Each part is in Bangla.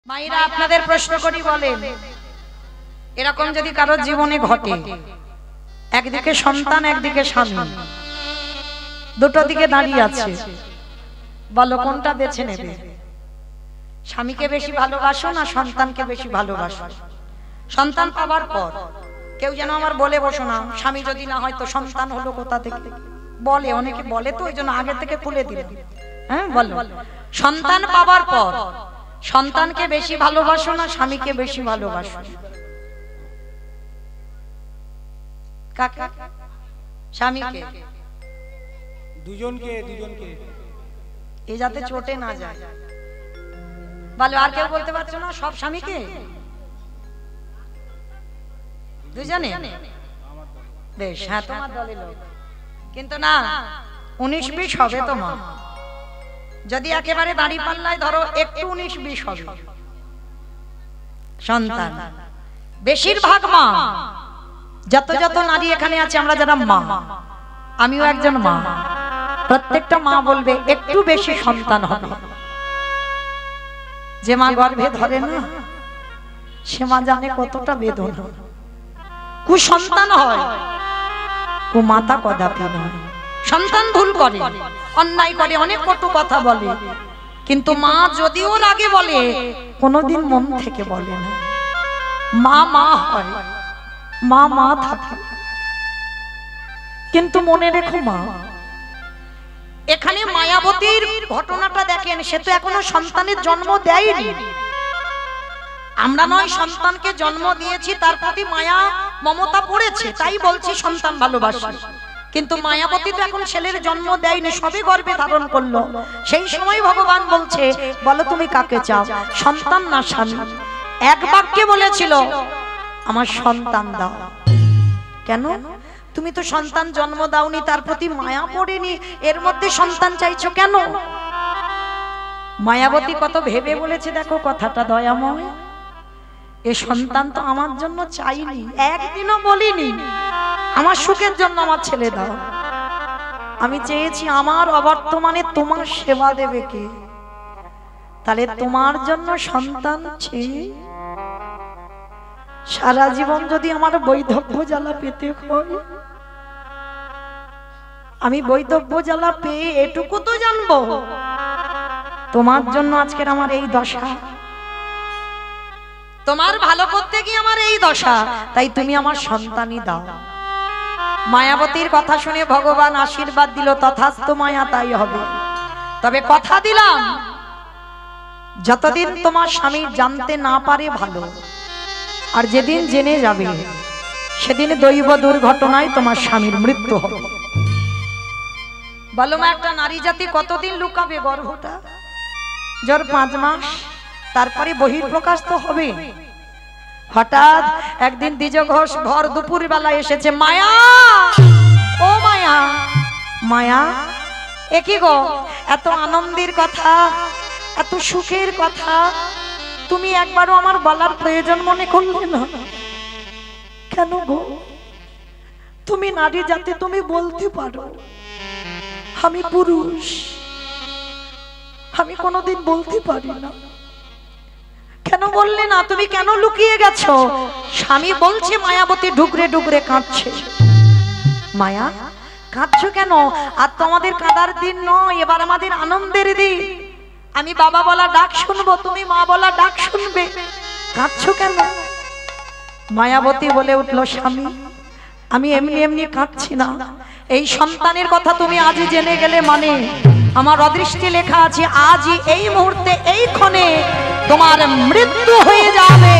মায়েরা আপনাদের প্রশ্ন করি বলেন, এরকম যদি কারো জীবনে ঘটে, একদিকে সন্তান একদিকে স্বামী, দুটো দিকে দাঁড়িয়ে আছে, বলো কোনটা বেছে নেবে? স্বামীকে বেশি ভালোবাসো না সন্তানকে বেশি ভালোবাসো? সন্তান পাওয়ার পর কেউ যেন আমার বলে বসো না স্বামী যদি না হয় তো সন্তান হলো কোথা থেকে, বলে অনেকে বলে, তো ওই জন্য আগে থেকে খুলে দিলে। হ্যাঁ বলো, সন্তান পাওয়ার পর সন্তানকে বেশি ভালোবাসো না স্বামীকে বেশি ভালোবাসো? কাকে? স্বামীকে? দুজনকে এ যাতে চোটে না যায় বলো। আর কেউ বলতে পারছো না? সব স্বামীকে? দুজনে? বেশ, হ্যাঁ তোমার দলে লোক, কিন্তু না 19-20 হবে তোমার। যদি একেবারে দাড়ি পাল্লায় ধরো একটু 19-20 হবে সন্তান। বেশিরভাগ মা, যত যত নারী এখানে আছে আমরা যারা মা, আমিও একজন মা, প্রত্যেকটা মা বলবে একটু বেশি সন্তান হবে। যে মা গর্ভে ধরে না সে মা জানে কতটা বেদনা। কুসন্তান হয়, কুমাতা কদাপি নয়। সন্তান ভুল করে, অন্যায় করে, অনেক কটু কথা বলে, কিন্তু মা যদিও রাগে বলে কোনোদিন মন থেকে বলে না। মা মা হয়, মা মা থাকে। কিন্তু মনে রেখো মা, এখানে মায়াবতীর ঘটনাটা দেখেন, সে তো এখনো সন্তানের জন্ম দেয়নি। আমরা নয় সন্তানকে জন্ম দিয়েছি, তার প্রতি মায়া মমতা পড়েছে, তাই বলছি সন্তান ভালোবাসি। কিন্তু মায়াবতী তো এখন ছেলের জন্ম দেয়নি, সবে গর্ভে ধারণ করলো। সেই সময় ভগবান বলছে, বলো তুমি কাকে চাও, সন্তান না স্বামী? এক বাক্যে বলেছিল, আমার সন্তান দাও। কেন? তুমি তো সন্তান জন্ম দাওনি, তার প্রতি মায়া পড়েনি, এর মধ্যে সন্তান চাইছো কেন? মায়াবতী কত ভেবে বলেছে দেখো কথাটা, দয়াময়, এ সন্তান তো আমার জন্য চাইনি, একদিনও বলিনি আমার সুখের জন্য আমার ছেলে দাও। আমি চেয়েছি আমার অবর্তমানে তোমার সেবা দেবে কে, তাহলে তোমার জন্য সন্তান চেয়ে সারা জীবন যদি আমার বৈধব্য জ্বালা পেতে হয়, আমি বৈধব্য জ্বালা পেয়ে এটুকু তো জানবো তোমার জন্য আজকের আমার এই দশা, তোমার ভালো করতে গিয়ে আমার এই দশা, তাই তুমি আমার সন্তানই দাও। মায়াবতীর কথা শুনে ভগবান আশীর্বাদ দিল, তথাস্তু মায়া, তাই হবে। তবে কথা দিলাম, যতদিন তোমার স্বামী জানতে না পারে ভালো, আর যেদিন জেনে যাবে সেদিন দৈব দুর্ঘটনায় তোমার স্বামীর মৃত্যু হবে। বলো মা, একটা নারী জাতি কতদিন লুকাবে গর্ভটা? জোর 5 মাস, তারপরে বহির্প্রকাশ তো হবে। হঠাৎ একদিন দ্বিজ ঘোষ ভর দুপুর বেলা এসেছে, মায়া, ও মায়া, মায়া এ কি গো, এত আনন্দের কথা, এত সুখের কথা তুমি একবারও আমার বলার প্রয়োজন মনে করলে না? কেন গো? তুমি নারী জাতি, তুমি বলতে পারো আমি পুরুষ, আমি কোনোদিন বলতে পারি না। কেন বললে না? তুমি কেন লুকিয়ে গেছো? স্বামী বলছে, মায়াবতী ডুগরে ডুগরে কাঁদছে। মায়া কাঁদছো কেন? আর তো আমাদের কাঁদার দিন নয়, এবার আমাদের আনন্দের দিন। আমি বাবা বলা ডাক শুনবো, তুমি মা বলা ডাক শুনবে, কাঁদছো কেন? মায়াবতী বলে উঠলো, স্বামী আমি এমনি এমনি কাঁদছি না, এই সন্তানের কথা তুমি আজই জেনে গেলে মানে আমার অদৃষ্টে লেখা আছে, আজই এই মুহূর্তে এই ক্ষণে তোমার মৃত্যু হয়ে যাবে।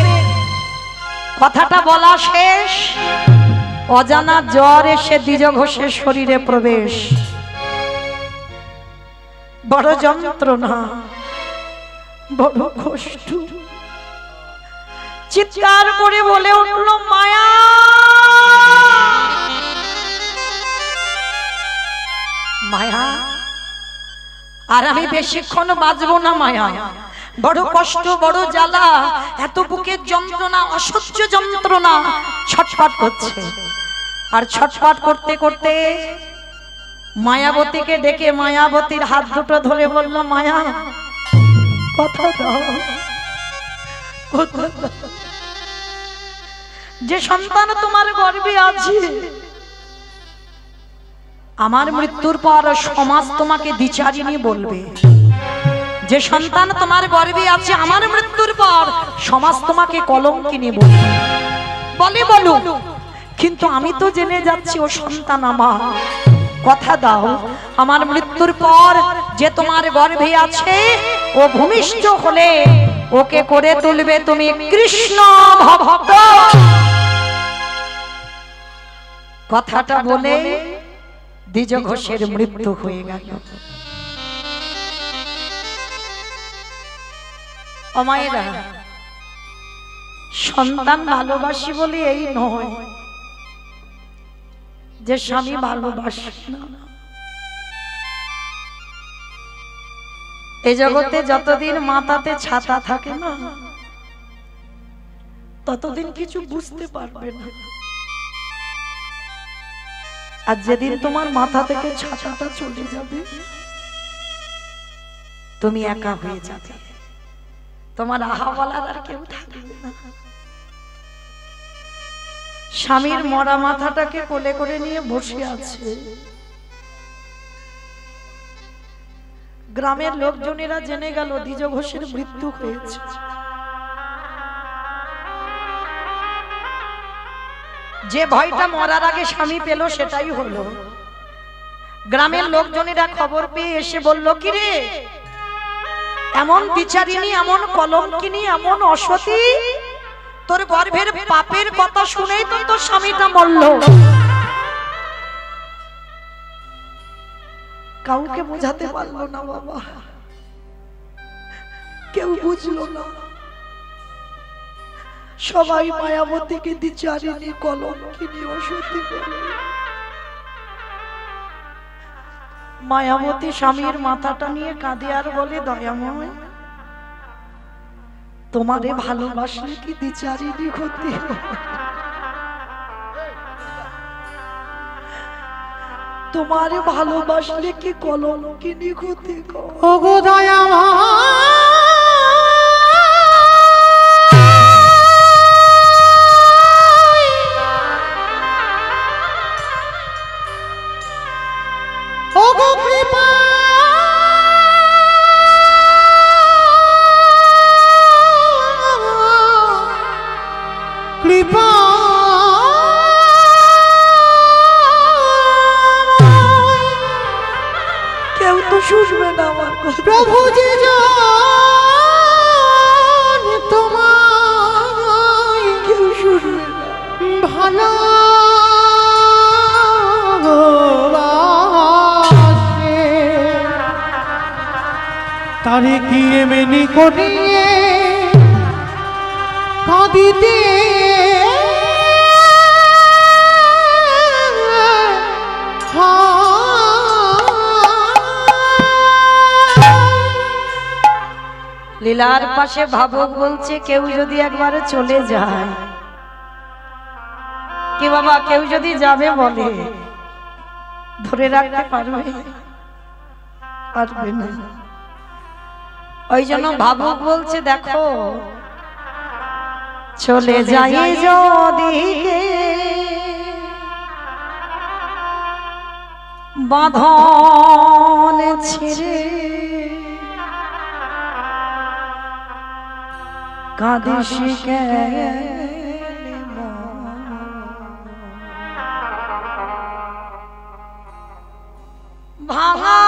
কথাটা বলা শেষ, অজানা জ্বর এসে দ্বিজ ঘোষের শরীরে প্রবেশ। বড় যন্ত্রণা, বড় কষ্ট, চিৎকার করে বলে উঠল, মায়া, মায়া আর আমি বেশিক্ষণ বাঁচবো না মায়া, বড় কষ্ট, বড় জ্বালা, এত বুকের যন্ত্রণা, অসহ্য যন্ত্রণা, ছটফট করছে। আর ছটফট করতে করতে মায়াবতীকে ডেকে মায়াবতীর হাত দুটো ধরে বলল, মায়া কথা দাও, যে সন্তান তোমার গর্ভে আছে, আমার মৃত্যুর পর সমাজ তোমাকে দ্বিচারিণী বলবে। যে সন্তান তোমার গর্ভে আছে, আমার মৃত্যুর পর সমাজ তোমাকে কলঙ্কিনী বলবে। বলে বলো, কিন্তু আমি তো জেনে যাচ্ছি ও সন্তান আমার। কথা দাও, আমার মৃত্যুর পর যে তোমার গর্ভে আছে ও ভূমিষ্ঠ হলে ওকে করে তুলবে তুমি কৃষ্ণ ভক্ত। কথাটা বলে দ্বিজ ঘোষের মৃত্যু হয়ে গেল। ও মায়েরা, সন্তান ভালোবাসি বলে এই নয় যে স্বামী ভালোবাসে না। এই জগতে যতদিন মাথাতে ছাতা থাকে না, ততদিন কিছু বুঝতে পারবে না। আর যেদিন তোমার মাথা থেকে ছাতাটা চলে যাবে, তুমি একা হয়ে যাবে, তোমার আহা বলার আর কেউ থাকবে না। স্বামীর মরা মাথাটাকে কোলে করে নিয়ে বসে আছে। গ্রামের লোকজনেরা জেনে গেল দ্বিজ ঘোষের মৃত্যু হয়েছে। যে ভয়টা মরার আগে স্বামী পেল সেটাই হলো। গ্রামের লোকজনেরা খবর পেয়ে এসে বলল, কি রে, এমন বিচারিণী, এমন কলঙ্কিনী, এমন অসতী, তোর গর্ভের পাপের কথা শুনেই তো তোর স্বামীটা মরল। কাউকে বোঝাতে পারলো না বাবা, কেউ বুঝলো না। সবাই মায়াবতীকে দ্বিচারিণী, কলঙ্কিনী, অসতী বলে। মায়াবতী স্বামীর মাথাটা নিয়ে কাঁদে আর বলে, দয়াময়, তোমারে ভালোবাসলে কি দ্বিচারিণী হতে? তোমারে ভালোবাসলে কি কলঙ্কিনী হতে? ওগো দয়াময়, ওগো কৃপা, কৃপা কেউ তো শুনবে না আমার কথা। প্রভু যে তোমায় কেউ শুনবে না, ভালো তারে কি এমনি করিয়ে কাঁদিতে লীলার পাশে ভাবক বলছে, কেউ যদি একবার চলে যায়, কি বাবা, কেউ যদি যাবে বলে ধরে রাখতে পারবে? পারবে না। ওই জন্য ভাবক বলছে, দেখো চলে যাই যদি বাঁধন ছেড়ে, কাঁদিস কেন ভাঙা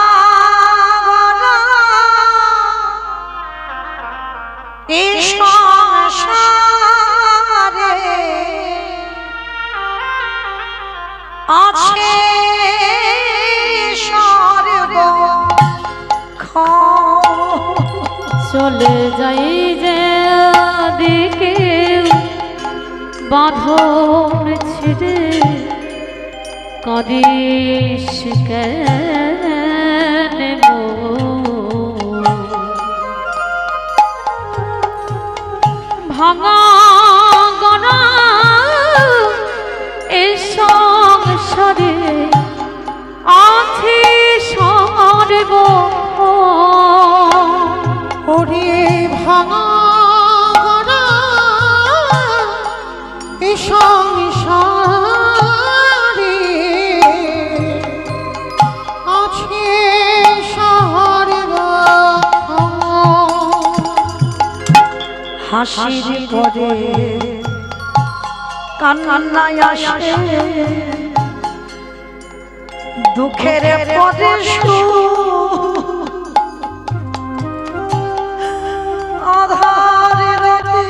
সংসারে আছে চলে যাই যে দিকে বাঁধন ছেড়ে, কাঁদিস কেন ভাঙা গড়া এ সংসারে আছে সর্ব ওরে ভাঙা গড়া হাসির পরে কান্নায় আসে, দুঃখের পরে আধার রাতে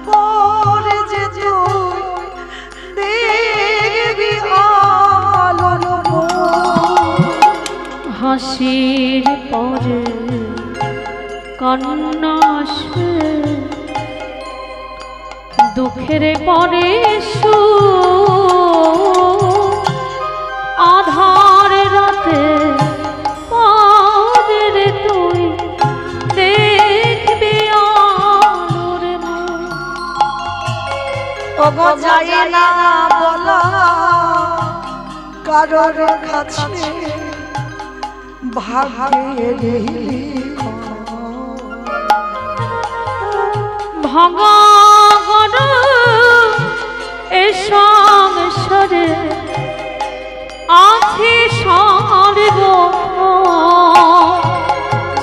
পরে যে দেখবি আলোর হাসির পরে কান্না আসে, দুঃখের পরে আধার রাতে পরের তুই দেখবি আলোর মুখ। ওগো যায় না বলা কারোর কাছে, ভাগ্যের ভাঙা গড়া এ সংসারে আছে সর্বক্ষণ,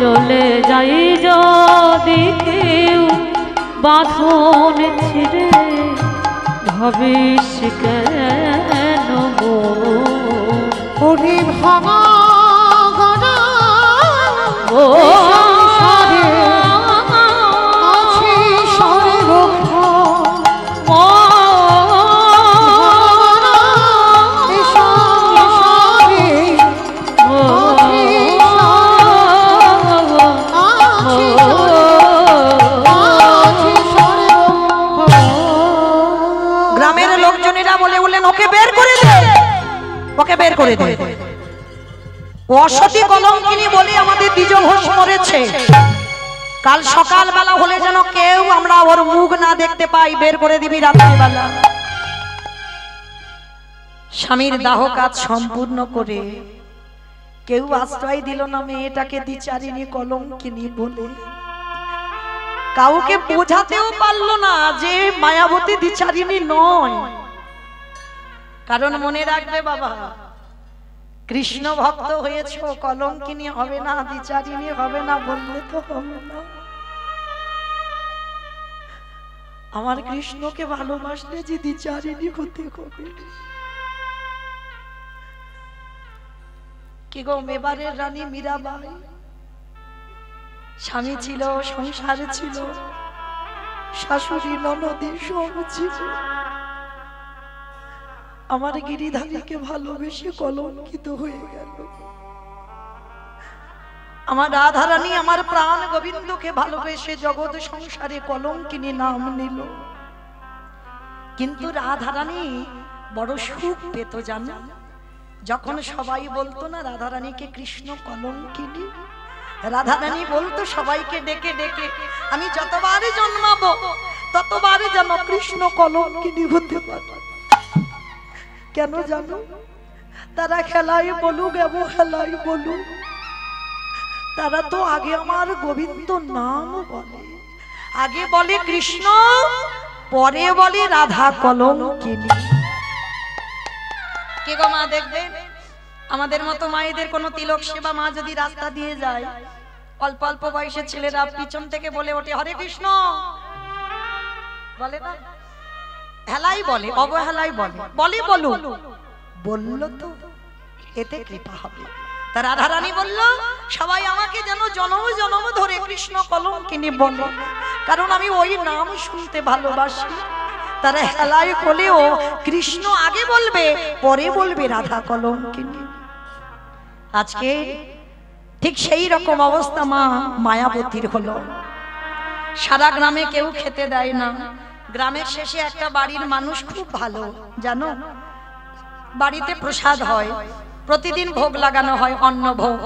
চলে যাই যদি কেউ বাঁধন ছিঁড়ে, ভাবিস কেন ওরে ভাঙা গড়া ও অসতী কলঙ্কিনী বলে আমাদের দ্বিজ ঘোষ মরেছে। কাল সকাল বেলা হলে যেন কেউ আমরা ওর মুখ না দেখতে পাই, বের করে দিবি রাত্রিবেলা। স্বামীর দাহ কাজ সম্পূর্ণ করে কেউ আশ্রয় দিল না মেয়েটাকে দ্বিচারিণী কলঙ্কিনী বলে। কাউকে বোঝাতেও পারলো না যে মায়াবতী দ্বিচারিণী নয়। কারণ মনে রাখবে বাবা, কৃষ্ণ ভক্ত হয়েছ, কলঙ্কিনী হবে না, দ্বিচারিণী হবে না বললে তো হবে না। আমার কৃষ্ণকে ভালোবাসলে যে দ্বিচারিণী হতে হবে। কি গো, মেবারের রানী মীরাবাই স্বামী ছিল, সংসার ছিল, শাশুড়ি ননদী সব ছিল। আমার গিরিধারীকে ভালোবেসে কলঙ্কিত হয়ে গেল। আমার রাধারানী আমার প্রাণ গোবিন্দকে ভালোবেসে জগৎ সংসারে কলঙ্কিনী নাম নিল। কিন্তু রাধারানী বড় সুখ পেত জানো, যখন সবাই বলতো না রাধারানীকে কৃষ্ণ কলঙ্কিনী, রাধারানী বলতো সবাইকে ডেকে ডেকে, আমি যতবার জন্মাবো ততবার যেন কৃষ্ণ কলঙ্কিনী হতে পারে। কেন জানো? তারা খেলাই বলুক খেলাই বলুক, তারা তো আগে আমার গোবিন্দ নাম বলে, আগে বলে কৃষ্ণ, পরে বলে রাধা কলঙ্কিনী। কে গো মা, দেখবে আমাদের মতো মায়েদের কোনো তিলক সেবা মা যদি রাস্তা দিয়ে যায়, অল্প অল্প বয়সের ছেলেরা পিছন থেকে বলে ওঠে হরে কৃষ্ণ, বলে না? হেলাই বলে, অবহেলাই বলে, বলে বলু, বললো তো এতে কৃপা হবে। তা রাধারানী বলল সবাই আমাকে যেন জনম জনম ধরে কৃষ্ণ কলঙ্কিনী বলে, কারণ আমি ওই নাম শুনতে ভালোবাসি। তারা হেলাই হলেও কৃষ্ণ আগে বলবে, পরে বলবে রাধা কলঙ্কিনী। আজকে ঠিক সেই রকম অবস্থা মা মায়াবতীর হলো। সারা গ্রামে কেউ খেতে দেয় না। গ্রামের শেষে একটা বাড়ির মানুষ খুব ভালো জানো, বাড়িতে প্রসাদ হয়, প্রতিদিন ভোগ লাগানো হয়, অন্ন ভোগ।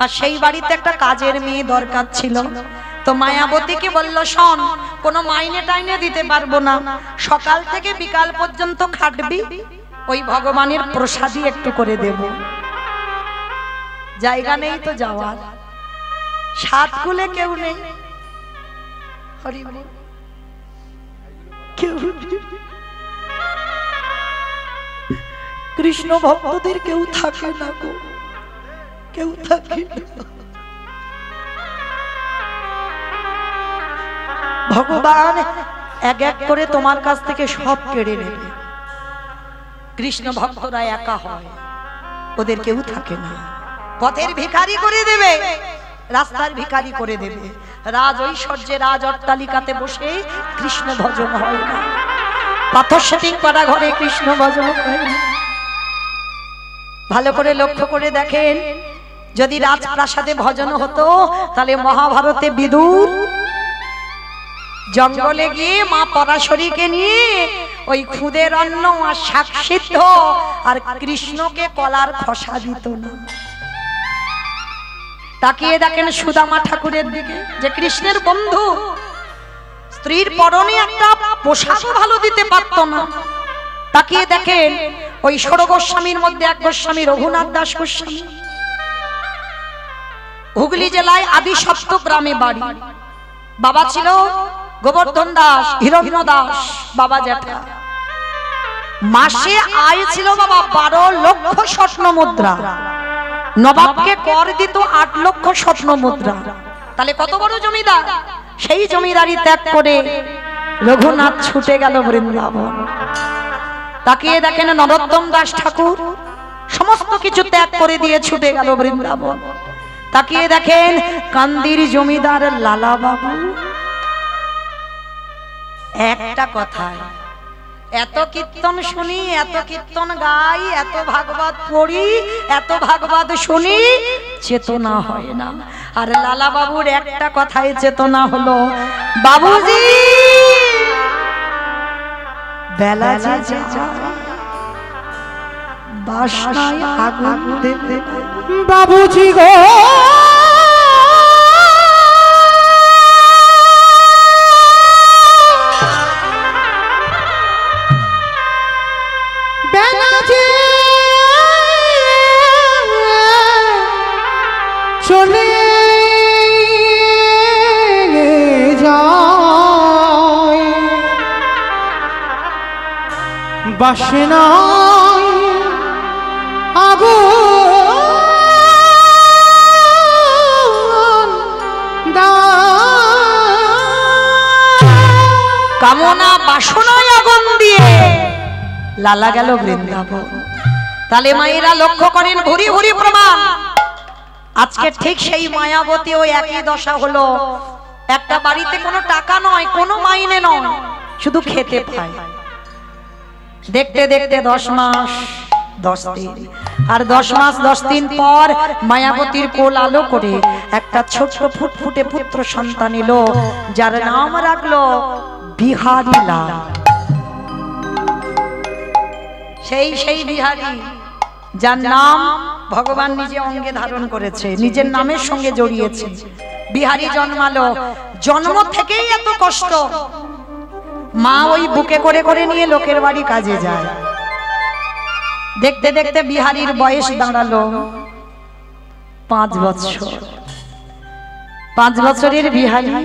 আর সেই বাড়িতে একটা কাজের মেয়ে দরকার ছিল। তো মায়াবতীকে বলল, শোন, কোনো মাইনে টাইনে দিতে পারবো না, সকাল থেকে বিকাল পর্যন্ত খাটবি, ওই ভগবানের প্রসাদই একটু করে দেব। জায়গা নেই তো যাওয়ার, সাত কুলে কেউ নেই, হরি বল, কেউ কৃষ্ণ ভক্তদের কেউ থাকে না গো, কেউ থাকে না। ভগবান এক এক করে তোমার কাছ থেকে সব কেড়ে নেবে। কৃষ্ণ ভক্তরা একা হয়, ওদের কেউ থাকে না। পথের ভিখারি করে দেবে, রাস্তার ভিখারি করে দেবে। রাজ ঐশ্বর্যে রাজ অট্টালিকাতে বসে কৃষ্ণ ভজন হয় না, পাথর সেটিং করা ঘরে কৃষ্ণ ভজন হয় না। ভালো করে লক্ষ্য করে দেখেন, যদি রাজপ্রাসাদে ভজন হতো তাহলে মহাভারতে বিদুর জঙ্গলে গিয়ে মা পরাশরীকে নিয়ে ওই খুদের অন্ন আর শাক সিদ্ধ আর কৃষ্ণকে কলার খসা দিত না। তাকিয়ে দেখেন সুদামা ঠাকুরের দিকে, যে কৃষ্ণের বন্ধু, স্ত্রীর পরনে একটা পোশাক ভালো দিতে পারত না। তাকিয়ে দেখেন ওই ষোড় গোস্বামীর মধ্যে এক গোস্বামী রঘুনাথ দাস গোস্বামী, হুগলি জেলায় আদি সপ্ত গ্রামে বাড়ি। বাবা ছিল গোবর্ধন দাস, হিরণ্য দাস বাবা জ্যাঠা। মাসে আয় ছিল বাবা 12 লক্ষ স্বর্ণ মুদ্রা। নবাবকে কর দিত 8 লক্ষ স্বর্ণ মুদ্রা। তাহলে কত বড় জমিদার। সেই জমিদারি ত্যাগ করে রঘুনাথ ছুটে গেল বৃন্দাবন। তাকিয়ে দেখেন নরোত্তম দাস ঠাকুর সমস্ত কিছু ত্যাগ করে দিয়ে ছুটে গেল বৃন্দাবন। তাকিয়ে দেখেন কান্দির জমিদার লালা বাবু। একটা কথায় এত কীর্তন শুনি, এত কীর্তন গাই, এত ভাগবত পড়ি, এত ভাগবত শুনি, চেতনা হয় না। আর লালা বাবুর একটা কথায় চেতনা হলো, বাবুজি বেলা যে যায় বাসনায় আগুন দেবে। বাবুজি গো চলে যায় বাসনায় আগুন কামনা বাসনায় আগুন দিয়ে লালা গেল বৃন্দাবন। তাহলে মায়েরা লক্ষ্য করেন, ভুরি ভুরি প্রমাণ। আজকে ঠিক সেই মায়াবতী ওই একই দশা হলো। একটা বাড়িতে কোনো টাকা নয়, কোনো মাইনে নয়, শুধু খেতে পায়। দেখতে দেখতে 10 মাস 10 দিন, আর 10 মাস 10 দিন পর মায়াবতীর কোল আলো করে একটা ছোট ফুটফুটে পুত্র সন্তান এলো, যার নাম রাখলো বিহারী লাল। সেই বিহারী, যার নাম ভগবান নিজে অঙ্গে ধারণ করেছে, নিজের নামের সঙ্গে জড়িয়েছে। বিহারী জন্মালো, জন্ম থেকেই এত কষ্ট। মা ওই বুকে করে করে নিয়ে লোকের বাড়ি কাজে যায়। দেখতে দেখতে বিহারীর বয়স দাঁড়ালো 5 বছর। 5 বছরের বিহারী,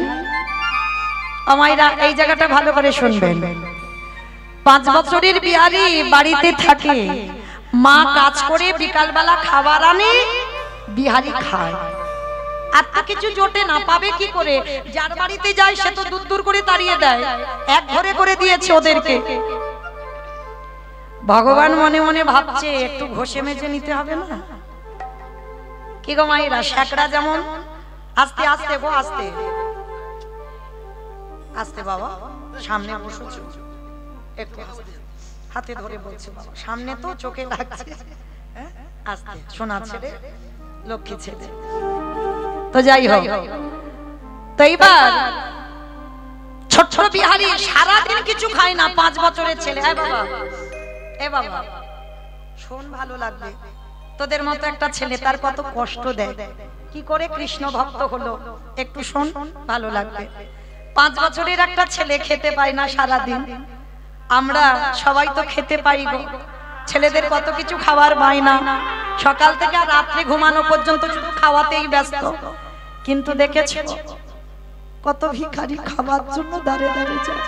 আমায়রা এই জায়গাটা ভালো করে শুনবেন। 5 বছরের বিহারী বাড়িতে থাকে, মা কাজ করে বিকালবেলা খাবার আনে, বিহারী খায়। আর তো কিছু জোটে না, পাবে কি করে? যার বাড়িতে যায় সে তো দূর দূর করে তাড়িয়ে দেয়, এক ঘরে করে দিয়েছে ওদেরকে। ভগবান মনে মনে ভাবছে একটু ঘষে মেজে নিতে হবে না? কি গো মায়েরা, শ্যাকরা যেমন আস্তে আস্তে গো, আস্তে আস্তে বাবা, সামনে বসেছো একটু আস্তে, হাতে ধরে বলছে বাবা, সামনে তো চোখে লাগছে, আস্তে, সোনা ছেলে, লক্ষ্মী ছেলে। তো যাই হোক, তো এইবার ছোট ছোট বিহারী সারাদিন কিছু খায় না, 5 বছরের ছেলে। হ্যাঁ বাবা, এ বাবা শোন, ভালো লাগবে, তোদের মতো একটা ছেলে তার কত কষ্ট দেয়, কি করে কৃষ্ণ ভক্ত হলো, একটু শোন, ভালো লাগবে। 5 বছরের একটা ছেলে খেতে পায় না সারাদিন। আমরা সবাই তো খেতে পাই গো, ছেলেদের কত কিছু খাবার পায় না, সকাল থেকে আর রাত্রে ঘুমানো পর্যন্ত শুধু খাওয়াতেই ব্যস্ত। কিন্তু দেখেছো কত ভিখারি খাবার জন্য দাঁড়ে দাঁড়িয়ে যায়।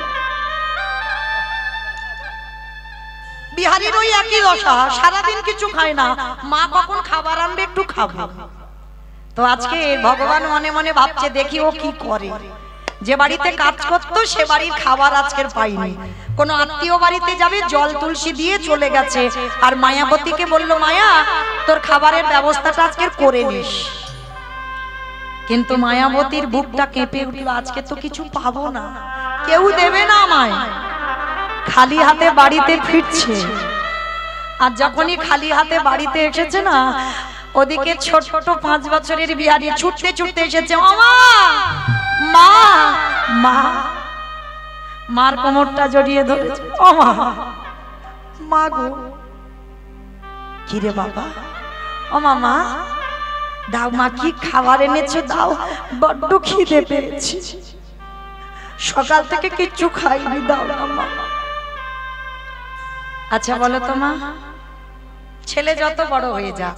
বিহারীর ওই একই দশা, সারাদিন কিছু খায় না, মা কখন খাবার আনবে একটু খাবো। তো আজকে ভগবান মনে মনে ভাবছে দেখি ও কি করে। যে বাড়িতে কাজ করতো সে বাড়ির খাবার আজকের পাইনি। কোন আত্মীয় বাড়িতে যাবে, জল তুলসী দিয়ে চলে গেছে, আর মায়াবতীকে বলল, মায়া তোর খাবারের ব্যবস্থাটা আজকের করে নিস। কিন্তু মায়াবতীর বুকটা কেঁপে উঠল, আজকে তো কিছু পাবো না, কেউ দেবে না আমায়, খালি হাতে বাড়িতে ফিরছে। আর যখনই খালি হাতে বাড়িতে এসেছে না, ওদিকে ছোট ছোট 5 বছরের বিহারি ছুটতে ছুটতে এসেছে, মা মা মা, মার কোমরটা জড়িয়ে ধরেছে, ও মা মা গো, কি রে বাবা, ও মামা দাও, মা কি খাবার এনেছো দাও, বড্ড খিদে পেয়েছি, সকাল থেকে কিচ্ছু খাইনি, দাও না মা। আচ্ছা বলো তো মা, ছেলে যত বড় হয়ে যাক,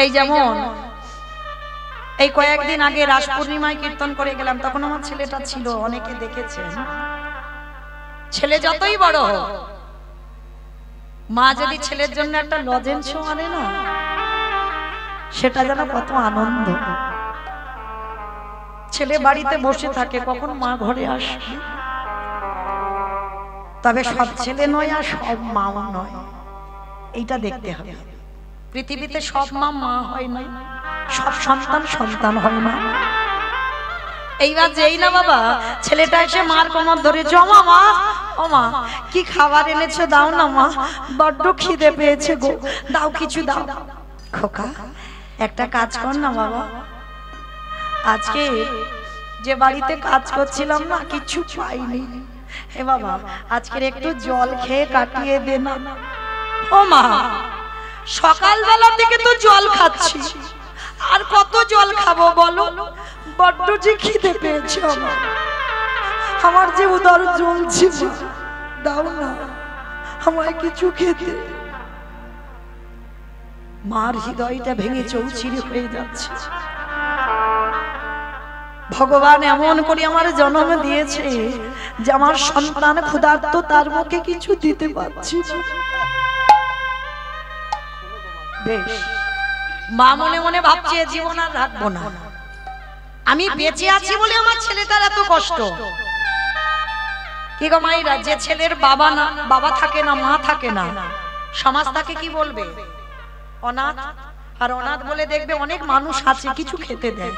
এই যেমন এই কয়েকদিন আগে রাস পূর্ণিমায় কীর্তন করে গেলাম, তখন আমার ছেলেটা ছিল, অনেকে দেখেছেন, ছেলে যতই বড় হোক, মা যদি ছেলের জন্য একটা লজেন্স আনে না, সেটা যেন কত আনন্দ। ছেলে বাড়িতে বসে থাকে, কখন মা ঘরে আসবে। তবে সব ছেলে নয় আর সব মাও নয়, এইটা দেখতে হবে। পৃথিবীতে সব মা মা হয় না, সব সন্তান সন্তান হয় না। এইবার যেই না বাবা ছেলেটা এসে মার কোমর ধরে, জমা মা, ও মা কি খাবার এনেছো দাও না মা, বড্ড খিদে পেয়েছে গো, দাও কিছু দাও। খোকা একটা কাজ কর না বাবা, আজকে যে বাড়িতে কাজ করছিলাম না, কিছু পাইনি, হে বাবা আজকের একটু জল খেয়ে কাটিয়ে দে না। ও মা সকালবেলা থেকে তো জল খাচ্ছি, আর কত জল খাবো বলো, বড্ড যে খিদে পেয়েছে আমার যে উদর জ্বলছে, দাও না আমায় কিছু খেতে। মার হৃদয়টা ভেঙে চৌচির হয়ে যাচ্ছে। ভগবান এমন করে আমার জন্ম দিয়েছে যে আমার সন্তান ক্ষুধার্ত, তার মুখে কিছু দিতে পারছি না। বেশ, মা মনে মনে ভাবছে জীবন আর রাখবো না, আমি বেঁচে আছি বলে আমার ছেলেটার এত কষ্ট। কি গো মায়েরা, যে ছেলের বাবা না, বাবা থাকে না, মা থাকে না, সমাজ তাকে কি বলবে? অনাথ। আর অনাথ বলে দেখবে অনেক মানুষ আছে কিছু খেতে দেয়।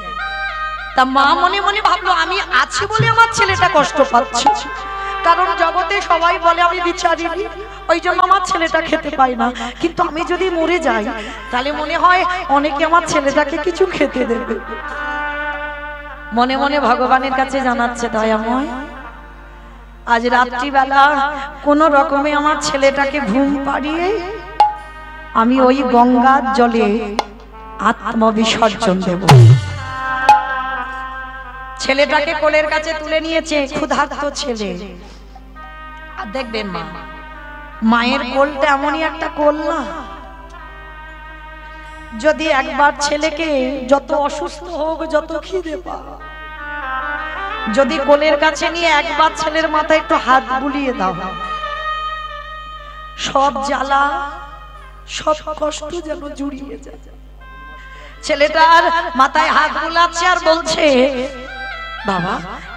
তা মা মনে মনে ভাবলো আমি আছি বলে আমার ছেলেটা কষ্ট পাচ্ছে, কারণ জগতে সবাই বলে আমি বিচারিনি, ওই জন্য আমার ছেলেটা খেতে পায় না। কিন্তু আমি যদি মরে যাই তাহলে মনে হয় অনেকে আমার ছেলেটাকে কিছু খেতে দেবে। মনে মনে ভগবানের কাছে জানাচ্ছে, দয়াময় আজ রাত্রিবেলা কোন রকমে আমার ছেলেটাকে ঘুম পাড়িয়ে আমি ওই গঙ্গার জলে আত্মবিসর্জন দেব। ছেলেটাকে কোলের কাছে তুলে নিয়েছে, ক্ষুধার্ত ছেলে। আর দেখবেন মা, মায়ের কোলটা এমনই একটা কোল না, যদি একবার ছেলেকে যত অসুস্থ হোক, যত খিদে পাক, যদি কোলের কাছে নিয়ে একবার ছেলের মাথায় একটু হাত বুলিয়ে দাও, সব জ্বালা সব কষ্ট যেন জুড়িয়ে যায়। ছেলেটার মাথায় হাত বুলাচ্ছে আর বলছে, বাবা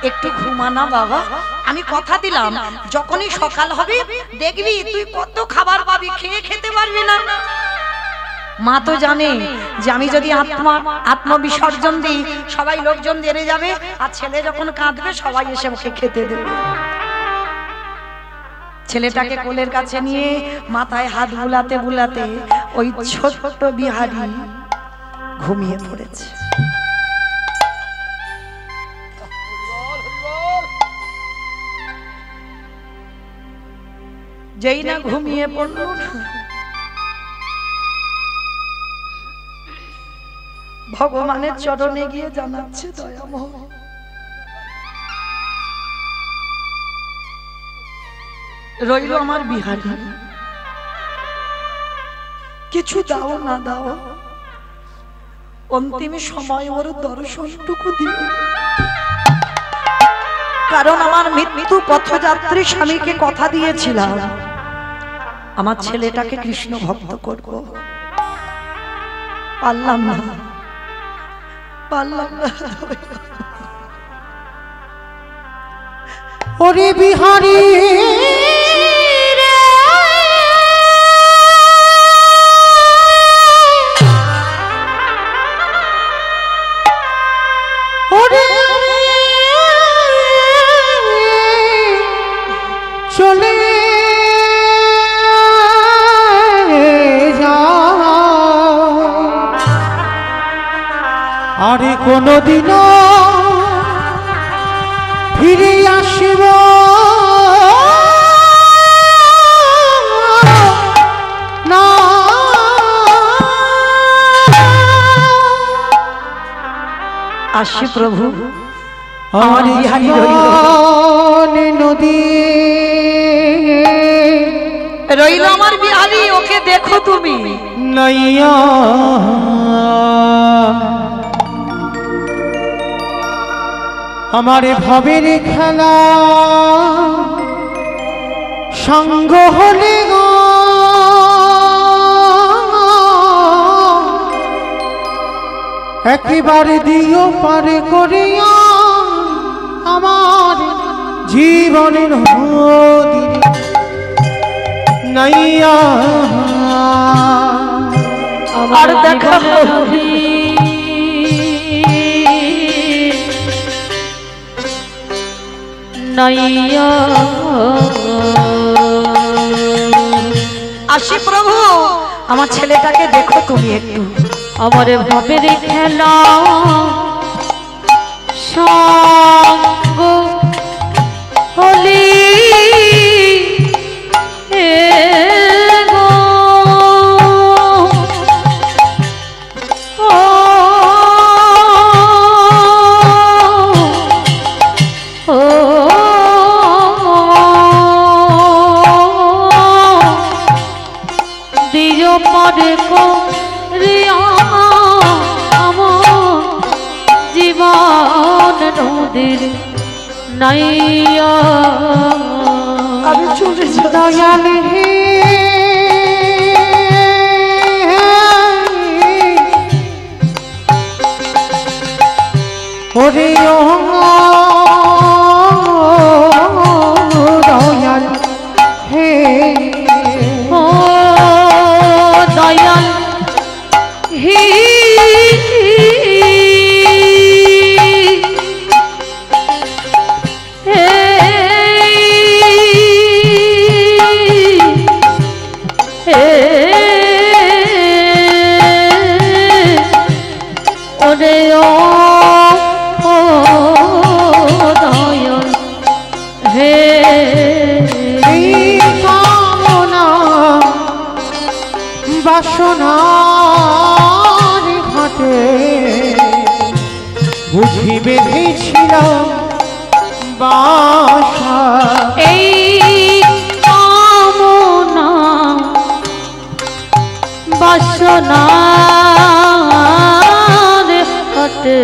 একটু ঘুমানা বাবা, আমি কথা দিলাম যখনই সকাল হবে দেখবি তুই কত খাবার পাবি, খেয়ে খেতে পারবি না। মা তো জানে যে আমি যদি আত্মবিসর্জন দিই সবাই লোকজন দেরে যাবে, আর ছেলে যখন কাঁদবে সবাই এসে ওকে খেতে দেবে। ছেলেটাকে কোলের কাছে নিয়ে মাথায় হাত বুলাতে বুলাতে ওই ছোট্ট বিহারি ঘুমিয়ে পড়েছে। যেই না ঘুমিয়ে পড়ল, ভগবানের চরণে গিয়ে জানাচ্ছে, দয়াময় রইল আমার বিহারি, কিছু দাও না দাও, অন্তিম সময় ওর দর্শনটুকু দিও, কারণ আমার মৃত্যু পথযাত্রী স্বামীকে কথা দিয়েছিলাম আমার ছেলেটাকে কৃষ্ণ ভক্ত করব, পারলাম না। ওরে বিহারী ওরে চলে যা আরে কোনদিনও ফিরে আসিব না আসি প্রভু আমার বিহারী নদী রইল আমার বিহারী, ওকে দেখো তুমি। নইয়া আমার ভবের খেলা সঙ্গ হলে গো একেবারে দিও পারে করিয়া আমার জীবনের নদী নাইয়া আর দেখা নাইয়া আসি প্রভু, আমার ছেলেটাকে দেখো তুমি একটু। আমার ভাবের খেলা সঙ্গ হলি গো দিও পরে করিয়া আমার জীবন নদীর নাইয়া আমি চলে যাই। দয়াল হে ওরে ও দয়াল হে ও দয়াল হি ওরে ও দয়াল হে এই কামনা বাসনার ঘাটে বুঝি বেঁধেছিলাম বাসা এই কামনা বাসনার হাতে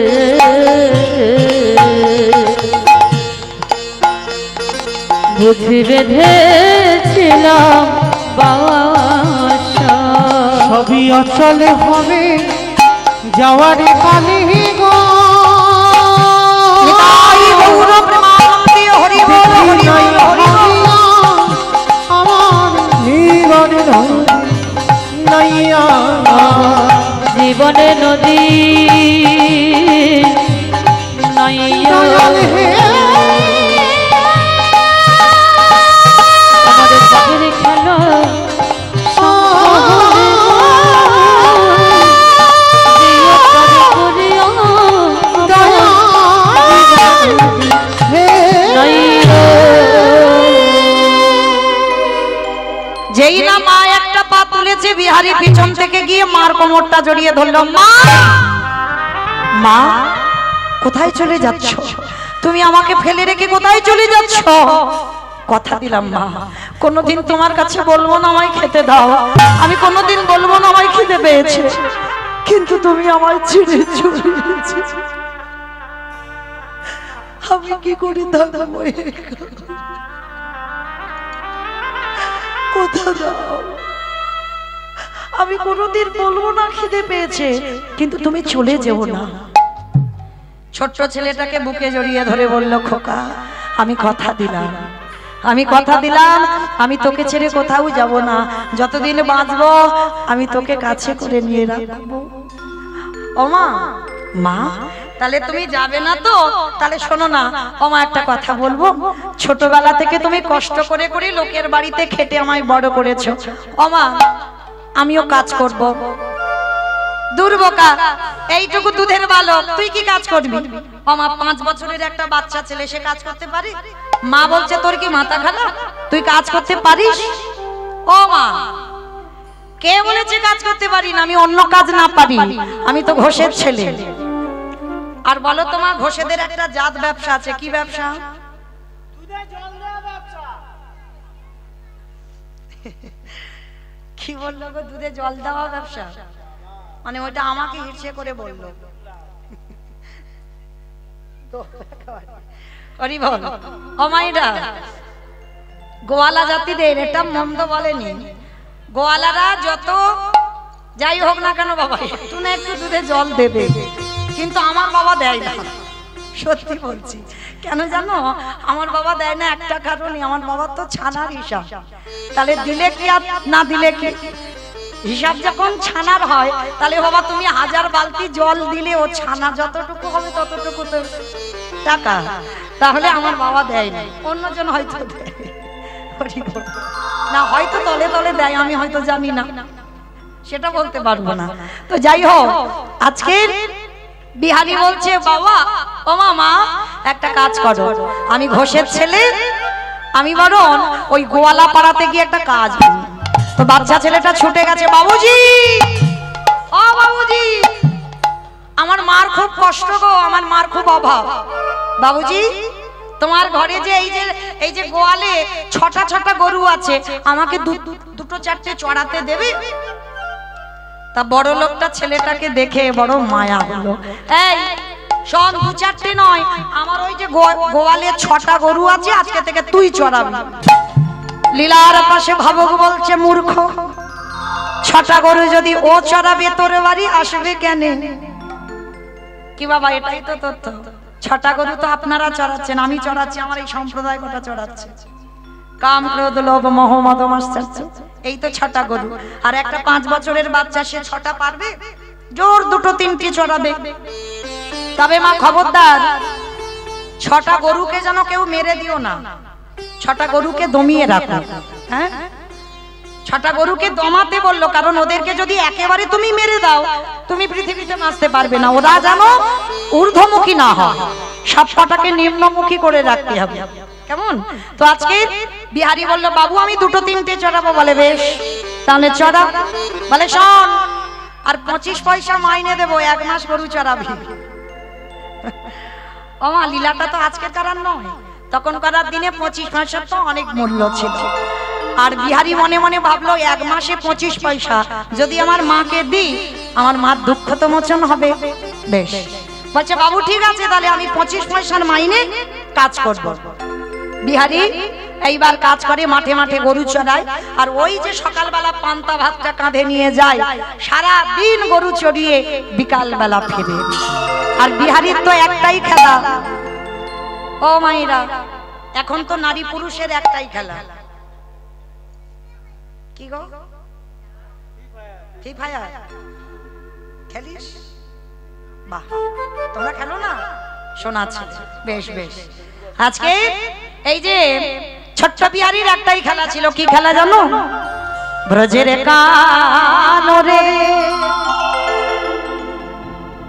বুঝি বেঁধেছিলাম বাসা সবই অচল হবে যাওয়ার কালে গো নিতাই গৌর প্রেমানন্দে হরি বল হরি বল হরি বল। আমার জীবন নাইয়া জীবনে নদী নাইয়া দয়াল হে আমাদের ভাবের খেলা যেই না মা একটা পা তুলেছে, বিহারী পিছন থেকে গিয়ে মার কোমরটা জড়িয়ে ধরলো। মা, মা কোথায় চলে যাচ্ছ তুমি? আমাকে ফেলে রেখে কোথায় চলে যাচ্ছ? কথা দিলাম মা, কোনোদিন তোমার কাছে বলবো না আমায় খেতে দাও, আমি কোনোদিন বলবো না আমায় খিদে পেয়েছে, কিন্তু তুমি আমায় ছেড়ে চলে গেছো। আমি কি করি দাদা? কোথা দাও, আমি কোনোদিন বলবো না খিদে পেয়েছে, কিন্তু তুমি চলে যেও না। ছোট্ট ছেলেটাকে বুকে জড়িয়ে ধরে বলল, খোকা আমি কথা দিলাম, আমি কথা দিলাম আমি তোকে ছেড়ে কোথাও যাব না, যতদিন বাঁচবো আমি তোকে কাছে করে নিয়ে রাখবো। ও মা, মা তাহলে তুমি যাবে না তো? তাহলে শোনো না ও মা, একটা কথা বলবো। ছোটবেলা থেকে তুমি কষ্ট করে করে লোকের বাড়িতে খেটে আমায় বড় করেছো। ও মা, আমিও কাজ করব। দুর্বোকা, এইটুকু দুধের বালক, তুই কি কাজ করবি? ও মা, 5 বছরের একটা বাচ্চা ছেলে, সে কাজ করতে পারে? মা বলছে তোর কি মাথা খারাপ, তুই কাজ করতে পারিস? ও মা, কে বলেছে কাজ করতে পারি না? আমি অন্য কাজ না পারি, আমি তো ঘোষের ছেলে। আর বলো তোমার ঘোষেদের একটা জাত ব্যবসা আছে, কি ব্যবসা? কি বললো গো? দুধে জল দেওয়া ব্যবসা? মানে ওইটা আমাকে হিরসে করে বললো। গোয়ালা জাতিদের এটা মন্দ বলেনি। গোয়ালারা যত যাই হোক না কেন বাবা, একটু না একটু দুধে জল দেবে, কিন্তু আমার বাবা দেয় না। সত্যি বলছি। কেন জানো আমার বাবা দেয় না? একটা কারণই, আমার বাবা তো ছানার হিসাব। তাহলে দিলে কি আর না দিলে কি? হিসাব যখন ছানার হয়, তাহলে বাবা তুমি 1000 বালতি জল দিলে ও ছানা যতটুকু হবে ততটুকু তো টাকা। তাহলে আমার বাবা দেয় না, অন্যজন হয়তো দেয় না, হয়তো তলে তলে দেয়, আমি হয়তো জানি না, সেটা বলতে পারবো না। তো যাই হোক, আজকে বিহারি বলছে বাবা, ও মা একটা কাজ করো, আমি ঘোষের ছেলে, আমি বরং ওই গোয়ালা পাড়াতে গিয়ে একটা কাজ করি। তো বাচ্চা ছেলেটা ছুটে গেছে, বাবুজি, ও বাবুজি, আমার মার খুব কষ্ট গো, আমার মার খুব অভাব। বাবুজি, তোমার ঘরে যে এই যে গোয়ালে 6টা গরু আছে, আমাকে 2-4টে চড়াতে দেবে? তা বড় লোকটা ছেলেটাকে দেখে বড় মায়া হলো। এই শোন, 2-4টে নয়, আমার ওই যে গোয়ালে 6টা গরু আছে, আজকে থেকে তুই চড়াবি। লীলার পাশে ভাবক বলছে, মূর্খ, 6টা গরু যদি ও চড়াবে তোর বাড়ি আসবে কেন? কি বাবা, এটাই তো তথ্য। 6টা গরু তো আপনারা চড়াচ্ছেন, আমি চড়াচ্ছি, আমার এই সম্প্রদায় গোটা চড়াচ্ছে। কাম, ক্রোধ, লোভ, মোহ, মদ, মাৎসর্য, এই তো 6টা গরু। আর একটা 5 বছরের বাচ্চা, সে 6টা পারবে? জোর 2-3টে চড়াবে। তবে মা খবরদার, 6টা গরুকে যেন কেউ মেরে দিও না, 6টা গরুকে দমিয়ে রাখো। হ্যাঁ, 6টা গরুকে দমাতে বললো, কারণ ওদেরকে যদি একেবারে তুমি মেরে দাও, তুমি পৃথিবীতে বাঁচতে পারবে না। ওরা যেন ঊর্ধ্বমুখী না হয়, সবকটাকে নিম্নমুখী করে রাখতে হবে, কেমন? তো আজকে বিহারি বলল, বাবু আমি 2-3টে চড়াবো। বলে বেশ, তাহলে চড়া। বলে শোন, আর 25 পয়সা মাইনে দেবো, 1 মাস গরু চড়াবি। ও মা, লীলাটা তো আজকে করার নয়, তখনকার দিনে 25 পয়সা তো অনেক মূল্য ছিল। আর বিহারি মনে মনে ভাবলো, 1 মাসে 25 পয়সা যদি আমার মাকে দিই, আমার মার দুঃখ তো মোচন হবে। বেশ, বলছে বাবু ঠিক আছে, তাহলে আমি 25 পয়সার মাইনে কাজ করব। বিহারি এইবার কাজ করে, মাঠে মাঠে গরু চড়ায়। আর ওই যে সকালবেলা পান্তা ভাতটা কাঁধে নিয়ে যায়, সারা দিন গরু চড়িয়ে বিকাল বেলা ফিরে। আর বিহারির তো একটাই খেলা, ও মাইরা, এখন তো নারী পুরুষের একটাই খেলা। কি গো? ফ্রি ফায়ার খেলিস? বাহ, তোমরা খেলো না? শোনাচ্ছি, বেশ বেশ। আজকে এই যে ছোট্ট বিহারির একটাই খেলা ছিল, কি খেলা জানো? ব্রজের কানরে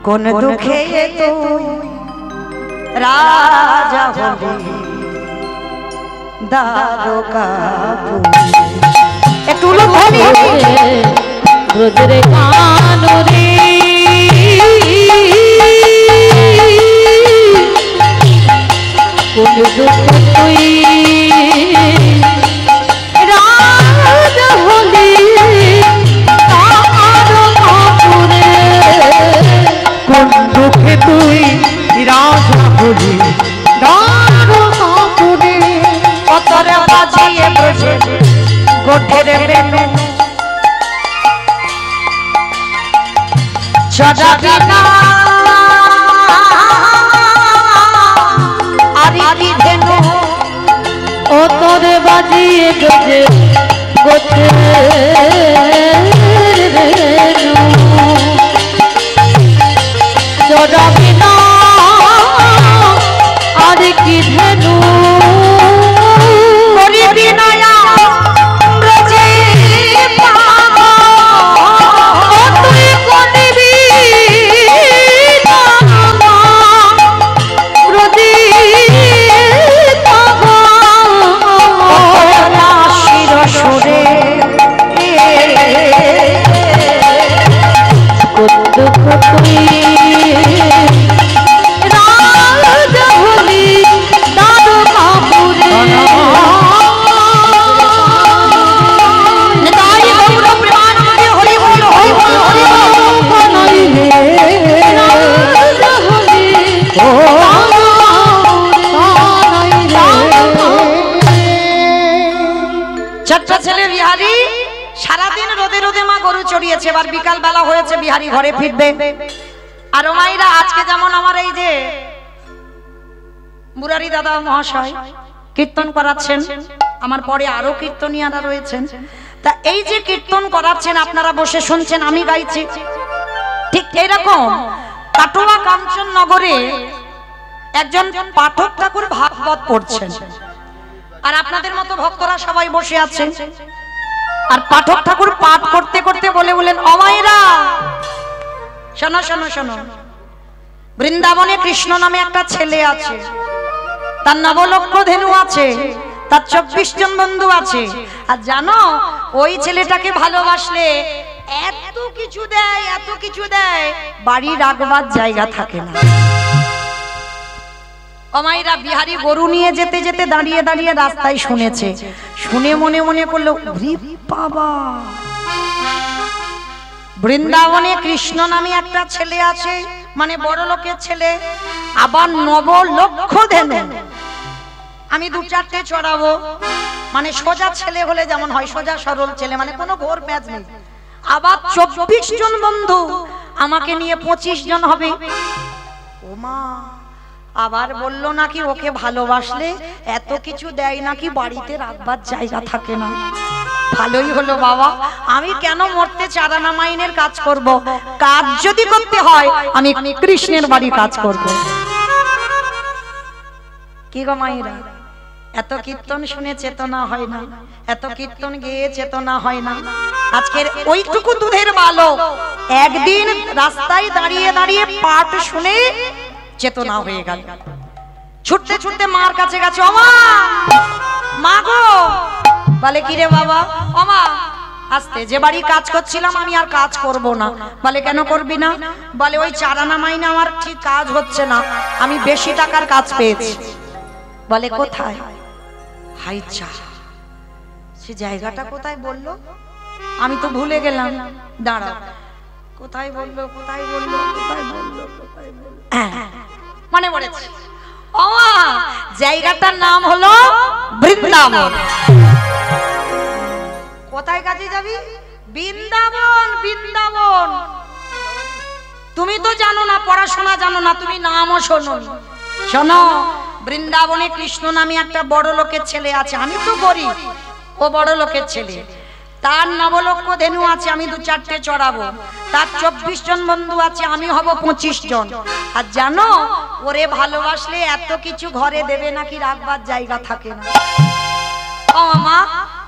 কোন দুঃখে তুই রাজা হলি দ্বারকা। একটু ব্রজের কানরে কোন দুঃখ তুই রাজা হলি দ্বারকাপুরে। কোন দুঃখে তুই রাজা হলি দ্বারকাপুরে। কতরে বাজিয়ে ব্রজে গোঠের বেনু চড়াবি না আরি ধেনু। করে বাজিয়ে গজে গোতে চড়াবি না আর কি ধেনু করিবি নয়া ব্রজে পাগল। তুই করিবি না ব্রজে অপরলা শিরসুরে দুঃখ তুই রাজা হলি দাদু বাবুরে নিতাই গৌর প্রেমানন্দে হরি বল হরি বল হরি বল। রাজা হলি ছোট্ট ছেলে বিহারি সারাদিন রোদে রোদে মা গরু চড়িয়েছে, এবার বিকাল বেলা হয়েছে, বিহারি ঘরে ফিরবে। আর ও মাইরা আজকে যেমন আমার এই যে মুরারি দাদা মহাশয় কীর্তন করাচ্ছেন, আমার পরে আরো কীর্তনিয়ারা রয়েছেন, তা এই যে কীর্তন করাচ্ছেন আপনারা বসে শুনছেন, আমি গাইছি, ঠিক এইরকম কাটোয়া কাঞ্চননগরে একজন পাঠক ঠাকুর ভাগবত পড়ছেন, আর আপনাদের মতো ভক্তরা সবাই বসে আছেন। আর পাঠক ঠাকুর পাঠ করতে করতে বলেন, অমায়েরা শোনো শোনো শোনো, বৃন্দাবনে কৃষ্ণ নামে একটা ছেলে আছে, তার নবলক্ষ ধেনু আছে, তার 24 জন বন্ধু আছে, আর জানো ওই ছেলেটাকে ভালোবাসলে এত কিছু দেয়, এত কিছু দেয়, বাড়ি রাখবার জায়গা থাকে না। অমাইরা বিহারি গরু নিয়ে যেতে যেতে দাঁড়িয়ে দাঁড়িয়ে রাস্তায় শুনেছে, শুনে মনে মনে করলো, বাবা বৃন্দাবনে কৃষ্ণ নামে একটা ছেলে আছে, মানে বড় লোকের ছেলে, আবার নবলক্ষ ধেনু, আমি 2-4টে চড়াবো, মানে সোজা ছেলে হলে যেমন হয়, সোজা সরল ছেলে, মানে কোনো ঘোর প্যাঁচ নেই, আবার 24 জন বন্ধু, আমাকে নিয়ে 25 জন হবে। ওমা, আবার বললো নাকি ওকে ভালোবাসলে এত কিছু দেয় নাকি বাড়িতে রাখবার জায়গা থাকে না। ভালোই হলো বাবা, আমি কেন মরতে চারানা মাইনের কাজ করব, কাজ যদি করতে হয় আমি কৃষ্ণের বাড়ি কাজ করব। কি গো মাইরা, এত কীর্তন শুনে চেতনা হয় না, এত কীর্তন গেয়ে চেতনা হয় না। আজকের ওইটুকু দুধের বালক একদিন রাস্তায় দাঁড়িয়ে দাঁড়িয়ে পাঠ শুনে চেতনা হয়ে গেল, ছুটতে ছুটতে মার কাছে গেছে, ওমা মা গো, বলে কি রে বাবা, ওমা আস্তে, যে বাড়ি কাজ করছিলাম আমি আর কাজ করব না। বলে কেন করবি না? বলে ওই চারানা মাইনে আমার ঠিক কাজ হচ্ছে না, আমি বেশি টাকার কাজ পেয়েছি। বলে কোথায়? হাইচা, সে জায়গাটা কোথায় বললো, আমি তো ভুলে গেলাম, দাঁড়া, কোথায় বললো, কোথায় বললো, কোথায় বললো, কোথায় বললো, মনে পড়েছে, ও জায়গাটার নাম হলো বৃন্দাবন। কোথায় কাজে যাবি? বৃন্দাবন। বৃন্দাবন তুমি তো জানো না, পড়াশোনা জানো না, তুমি নামও শোনো। শোনো, বৃন্দাবনে কৃষ্ণ নামে একটা বড় লোকের ছেলে আছে, আমি তো গরিব, ও বড় লোকের ছেলে, তার নবলক্ষ ধেনু আছে, আমি 2-4টে চড়াবো, তার 24 জন বন্ধু আছে, আমি হব 25 জন। আর জানো ওরে ভালোবাসলে এত কিছু ঘরে দেবে নাকি রাখবার জায়গা থাকে না। ও মা,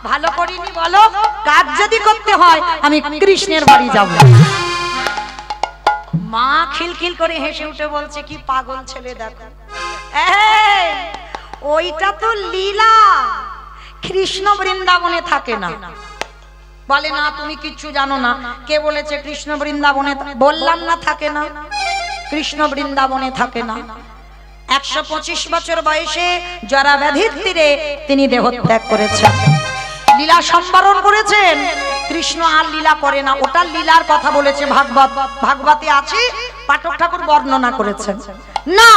ভালো করিনি বলো, কাজ যদি করতে হয় আমি কৃষ্ণের বাড়ি যাব। মা খিলখিল করে হেসে উঠে বলছে, কি পাগল ছেলে দেখো, ওইটা তো লীলা, কৃষ্ণ বৃন্দাবনে থাকে না। বলে না, তুমি কিচ্ছু জানো না, কে বলেছে কৃষ্ণ বৃন্দাবনে? বললাম না থাকে না, কৃষ্ণ বৃন্দাবনে থাকে না। 125 বছর বয়সে জরা ব্যাধির তীরে তিনি দেহত্যাগ করেছেন, লীলা সম্বরণ করেছেন। কৃষ্ণ আর লীলা করে না, ওটা লীলার কথা বলেছে ভাগবত, ভাগবতে আছে, পাঠক ঠাকুর বর্ণনা করেছেন। না,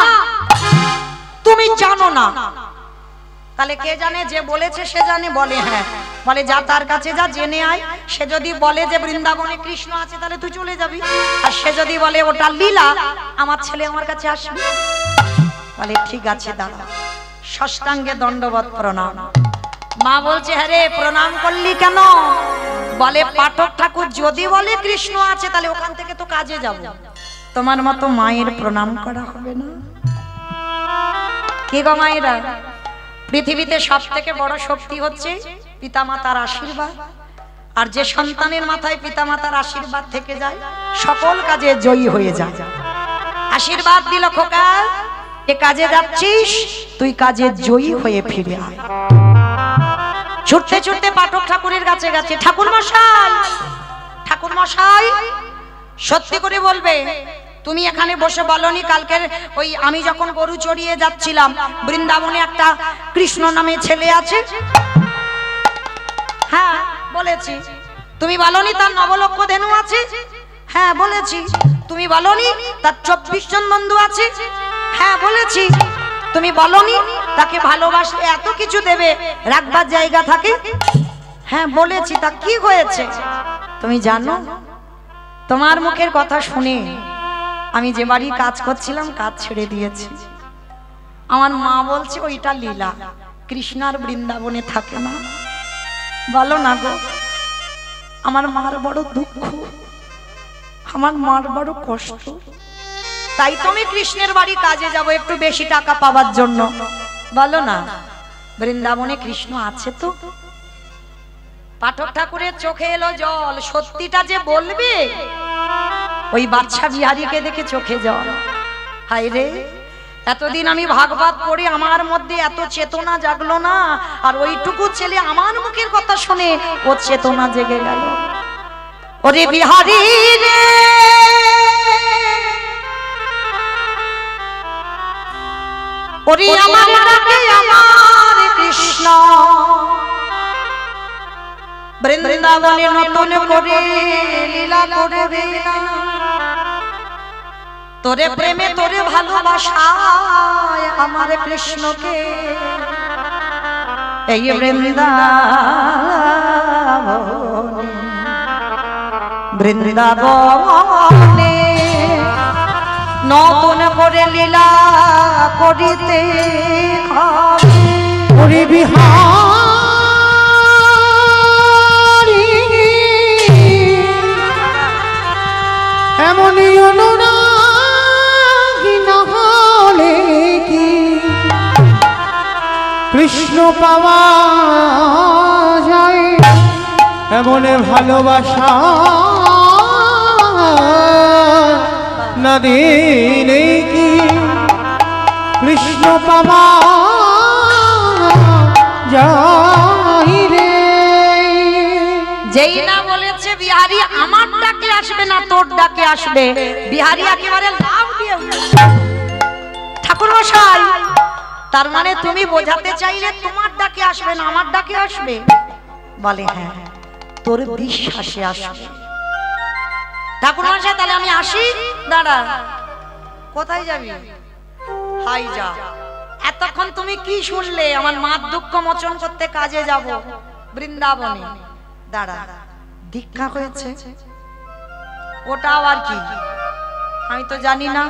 তুমি জানো না, তাহলে কে জানে? যে বলেছে সে জানে। বলে হ্যাঁ, বলে যা তার কাছে যা, জেনে আয়। সে যদি বলে যে বৃন্দাবনে কৃষ্ণ আছে তাহলে তুই চলে যাবি, আর সে যদি বলে ওটা লীলা, আমার ছেলে আমার কাছে আসবে। বলে ঠিক আছে দাঁড়া, ষষ্ঠাঙ্গে দণ্ডবত প্রণাম। মা বলছে হ্যাঁ রে প্রণাম করলি কেন? বলে পাঠক ঠাকুর যদি বলে কৃষ্ণ আছে তাহলে ওখান থেকে তো কাজে যাব, তোমার মতো মায়ের প্রণাম করা হবে না? কি গো মায়েরা, পৃথিবীতে সব থেকে বড় শক্তি হচ্ছে পিতামাতার আশীর্বাদ। আর যে সন্তানের মাথায় পিতামাতার আশীর্বাদ থেকে যায় সকল কাজে জয়ী হয়ে যায়। আশীর্বাদ দিল খোকা, এ কাজে যাচ্ছিস তুই কাজে জয়ী হয়ে ফিরে আয়। ছুটতে ছুটতে পাঠক ঠাকুরের কাছে গেছে, ঠাকুর মশাই, ঠাকুর মশাই সত্যি করে বলবে তুমি এখানে বসে বলনি কালকের ওই আমি যখন গরু চড়িয়ে যাচ্ছিলাম বৃন্দাবনে একটা কৃষ্ণ নামে ছেলে আছে? হ্যাঁ বলেছি। তুমি বলনি তার নবলক্ষ ধেনু আছে? হ্যাঁ বলেছি। তুমি বলনি তার 24 জন বন্ধু আছে? হ্যাঁ বলেছি। তুমি বলনি তাকে ভালোবাসলে এত কিছু দেবে, রাখবার জায়গা থাকে? হ্যাঁ বলেছি। তা কি হয়েছে তুমি জানো? তোমার মুখের কথা শুনে আমি যে বাড়ি কাজ করছিলাম কাজ ছেড়ে দিয়েছি। আমার মা বলছে ওইটা লীলা, কৃষ্ণার বৃন্দাবনে থাকে না। বলো না গো, আমার মার বড় দুঃখ, আমার মার বড় কষ্ট, তাই তুমি কৃষ্ণের বাড়ি কাজে যাব একটু বেশি টাকা পাওয়ার জন্য। বলো না বৃন্দাবনে কৃষ্ণ আছে তো? পাঠক ঠাকুরের চোখে এলো জল, সত্যিটা যে বলবে ওই বাচ্চা বিহারীকে দেখে চোখে জল। হায় রে, এতদিন আমি ভাগবত পড়ে আমার মধ্যে এত চেতনা জাগলো না, আর ওইটুকু ছেলে আমার মুখের কথা শুনে ও চেতনা জেগে গেল। ওরে বিহারী রে, ওরে আমার ডাকে আমার কৃষ্ণ, বৃন্দাবনে নতুন করে লীলা করবে না। তোরে প্রেমে তোরে ভালোবাসায় আমার কৃষ্ণকে এই বৃন্দাবনে নতুন করে লীলা করিতে ওরে বিহারী এমনই অনুরাগী না হলে কি কৃষ্ণ পাওয়া যায়? এমন ভালোবাসা না দিলে কি কৃষ্ণ পাওয়া যায় রে? যেই না বলেছে বিহারী আমার ডাকে আসবে না তোর ডাকে আসবে, বিহারী একেবারে লাভ দিয়ে ঠাকুর মশাই তার মানে তুমি বোঝাতে চাইলে তোমার ডাকে আসবে না আমার ডাকে আসবে? বলে হ্যাঁ, তোর বিশ্বাসে আসবে। ঠাকুর মশাই তাহলে আমি আসি? দাঁড়া, কোথায় যাবি? হাই যা, এতক্ষণ তুমি কি শুনলে? আমার মার দুঃখ মোচন করতে কাজে যাব বৃন্দাবনে। দাঁড়া, দীক্ষা হয়েছে ওটাও আর কি আমি তো জানি না।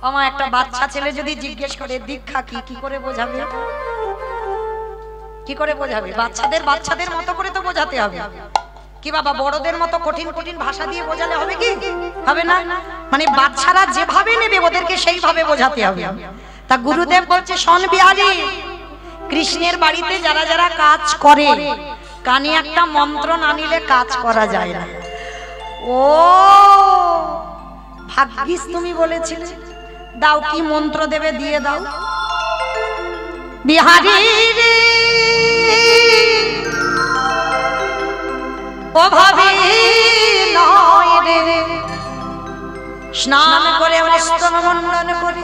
আমার একটা বাচ্চা ছেলে যদি জিজ্ঞেস করে দীক্ষা কি, কি করে বোঝাবে? কি করে বোঝাবে? বাচ্চাদের মতো করে তো বোঝাতে হবে। কি বাবা বড়দের মতো কঠিন কঠিন ভাষা দিয়ে বোঝালে হবে কি? হবে না। মানে বাচ্চারা যেভাবে নেবে ওদেরকে সেইভাবে বোঝাতে হবে। তা গুরুদেব বলছে শোন বিহারী, কৃষ্ণের বাড়িতে যারা যারা কাজ করে কানে একটা মন্ত্র না নিলে কাজ করা যায় না। ও ভাগ্যিস তুমি বলেছিলে। দাও, কি মন্ত্র দেবে দিয়ে দাও। বিহারী রে ও ভাবি নয় রে, স্নান করে মস্তক মণ্ডন করে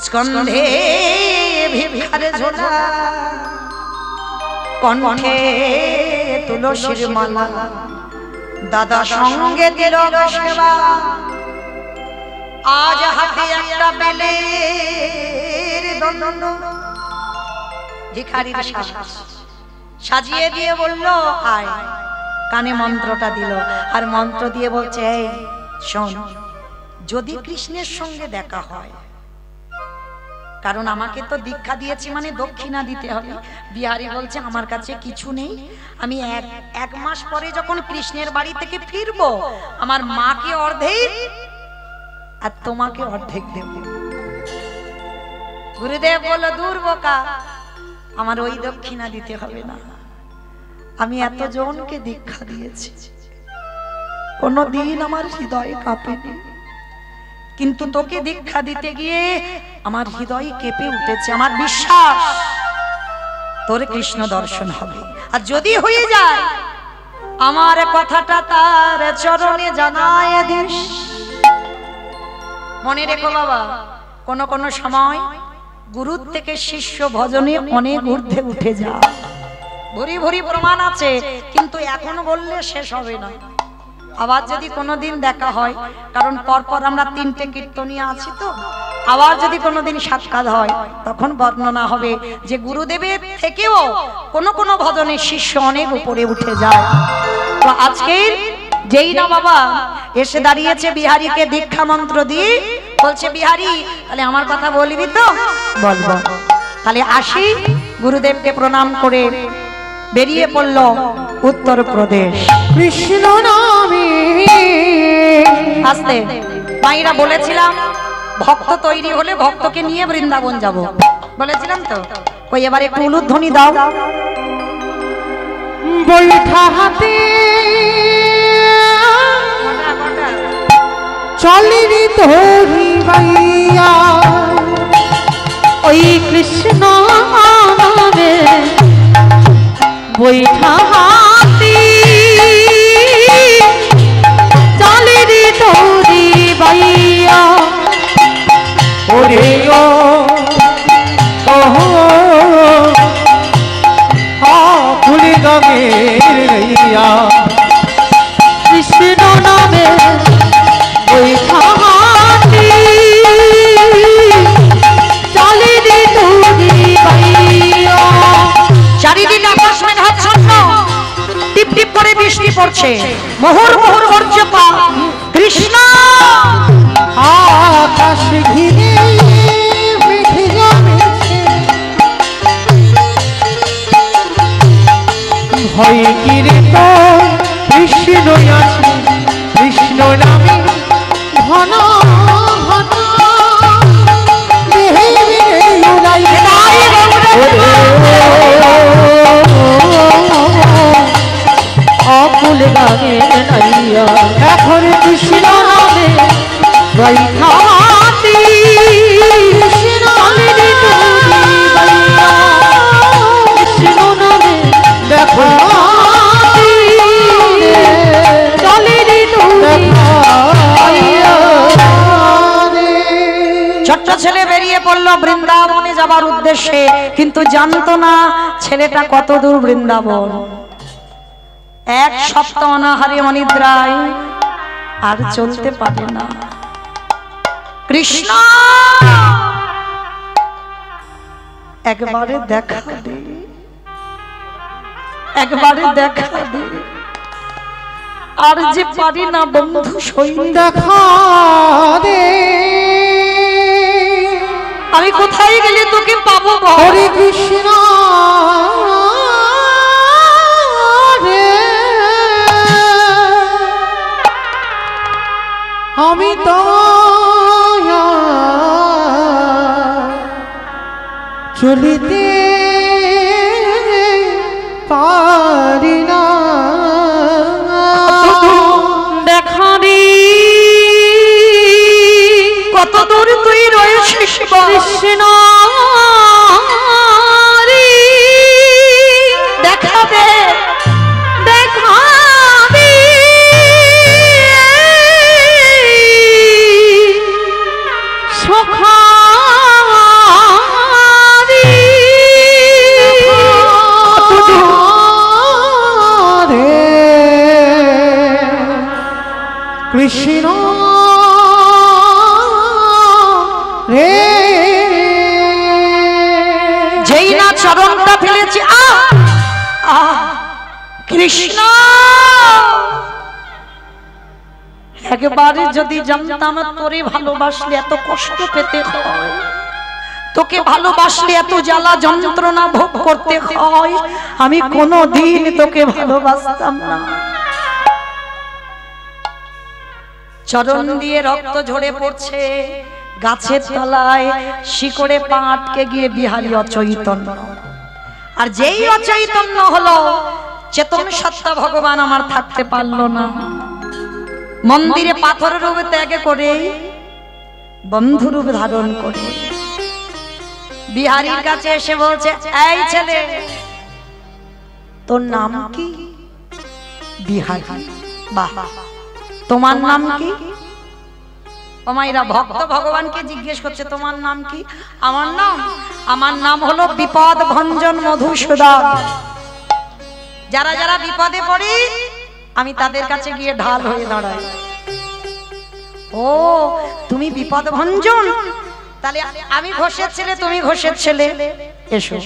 স্কন্ধে ভিক্ষার ঝোলা, কণ্ঠে তুলসীর মালা, দাদা সঙ্গে দিল সেবা, আজ হাতে একটা বেলের দণ্ড। ভিখারির সাজ সাজিয়ে দিয়ে বলল আয়, কানে মন্ত্রটা দিল আর মন্ত্র দিয়ে বলছে এই শোন, যদি কৃষ্ণের সঙ্গে দেখা হয় কারণ আমাকে তো দীক্ষা দিয়েছি মানে দক্ষিণা দিতে হবে। বিহারী বলছে আমার কাছে কিছু নেই, আমি এক মাস পরে যখন কৃষ্ণের বাড়ি থেকে ফিরবো আমার মাকে অর্ধেক আর তোমাকে অর্ধেক দেব। গুরুদেব বলল দূর বোকা, আমার ওই দক্ষিণা দিতে হবে না, আমি এতজনকে দীক্ষা দিয়েছি, কোনদিন আমার হৃদয় কাঁপেনি, কিন্তু তোকে দীক্ষা দিতে গিয়ে আমার হৃদয় কেঁপে উঠেছে। আমার বিশ্বাস তোর কৃষ্ণ দর্শন হবে, আর যদি হয়ে যায় আমার কথাটা তার চরণে জানায় দিস। মনে রেখো বাবা, কোন কোন সময় গুরুর থেকে শিষ্য ভজনে অনেক ঊর্ধ্বে উঠে যায়, ভরি ভরি প্রমাণ আছে, কিন্তু এখন বললে শেষ হবে না। আবার যদি কোনোদিন দেখা হয়, কারণ পরপর আমরা 3টে কীর্তনিয়া আছি তো, আবার যদি কোনোদিন সাক্ষাৎ হয় তখন বর্ণনা হবে যে গুরুদেবের থেকেও কোন কোন ভজনের শিষ্য অনেক উপরে উঠে যায়। তো আজকের যেই না বাবা এসে দাঁড়িয়েছে বিহারীকে দীক্ষা মন্ত্র দিয়ে, বলছে বিহারী তাহলে আমার কথা বলবি তো? বলবো। তাহলে আসি, গুরুদেবকে প্রণাম করে বেরিয়ে পড়ল উত্তরপ্রদেশ। কৃষ্ণ নামে আসতে মাইরা বলেছিলাম ভক্ত তৈরি হলে ভক্তকে নিয়ে বৃন্দাবন যাব, বলেছিলাম তো। কই এবার একটু উলুধ্বনি দাও। বৈঠা হাতে চলিনি তোরি ভাইয়া, ওই কৃষ্ণ নামে বৈঠা হাতি চালিরি তোরি বাইয়া। ওরে ও ওহো ভুলে গমের রইয়া, কৃষ্ণ নামে বৈঠা হাতি চালিরি তোরি বাইয়া। চারিদিন আকাশ মেঘাচ্ছন্ন, টিপ টিপ করে বৃষ্টি পড়ছে, মোহর মোহর বর্জ্যপাত। কৃষ্ণ আকাশ ঘিরে মেঘে জমেছে, ভয় কিরে তো কৃষ্ণ আছে, কৃষ্ণ নামে ঘন ঘন দেহে দেহে উড়াই অকুল গানে নাইয়া এখন কৃষ্ণ নামে বৈঠা হাতি চালিরি তোরি বাইয়া। কৃষ্ণ নামে দেখো চালিরি তোরি বাইয়া। ছোট্ট ছেলে বেরিয়ে পড়লো বৃন্দাবনে যাবার উদ্দেশ্যে, কিন্তু জানতো না ছেলেটা কত দূর বৃন্দাবন। এক সপ্তাহ অনাহারে অনিদ্রায় আর চলতে পারে না। কৃষ্ণ একবারে দেখা দে, একবারে দেখা দে, আর যে পারি না বন্ধু সৈন্য, দেখা দে আমি কোথায় গেলে তোকে পাবো বল? হরে কৃষ্ণ রে, আমি তো চলিতে পারি না, দেখা দি কত দূর তুই রয়েছিস বল? কৃষ্ণ রে, দেখা দে, দেখা দি সখা রে। রে কৃষ্ণ রে, যেই না চরণটা ফেলেছি কৃষ্ণ, একবারে যদি জানতাম তোরে ভালোবাসলে এত কষ্ট পেতে হয়, তোকে ভালোবাসলে এত জ্বালা যন্ত্রণা ভোগ করতে হয়, আমি কোনোদিন তোকে ভালোবাসতাম না। চরণ দিয়ে রক্ত ঝরে পড়ছে, গাছের তলায় শিকড়ে পা আটকে গিয়ে বিহারী অচৈতন্য। আর যেই অচৈতন্য হলো, চেতন সত্তা ভগবান আমার থাকতে পারলো না। মন্দিরে পাথরের রূপে ত্যাগ করে বন্ধু রূপ ধারণ করে বিহারীর কাছে এসে বলছে, এই ছেলে, তোর নাম কি? বিহারী। বাহ, তোমার নাম কি? ও মায়েরা, ভক্ত ভগবানকে জিজ্ঞেস করছে তোমার নাম কি? আমার নাম হলো বিপদ ভঞ্জন মধুসূদন। যারা যারা বিপদে পড়ি আমি তাদের কাছে গিয়ে ঢাল হয়ে দাঁড়াই। ও, তুমি বিপদ ভঞ্জন, তাহলে আমি ঘোষের ছেলে, তুমি ঘোষের ছেলে। এসো,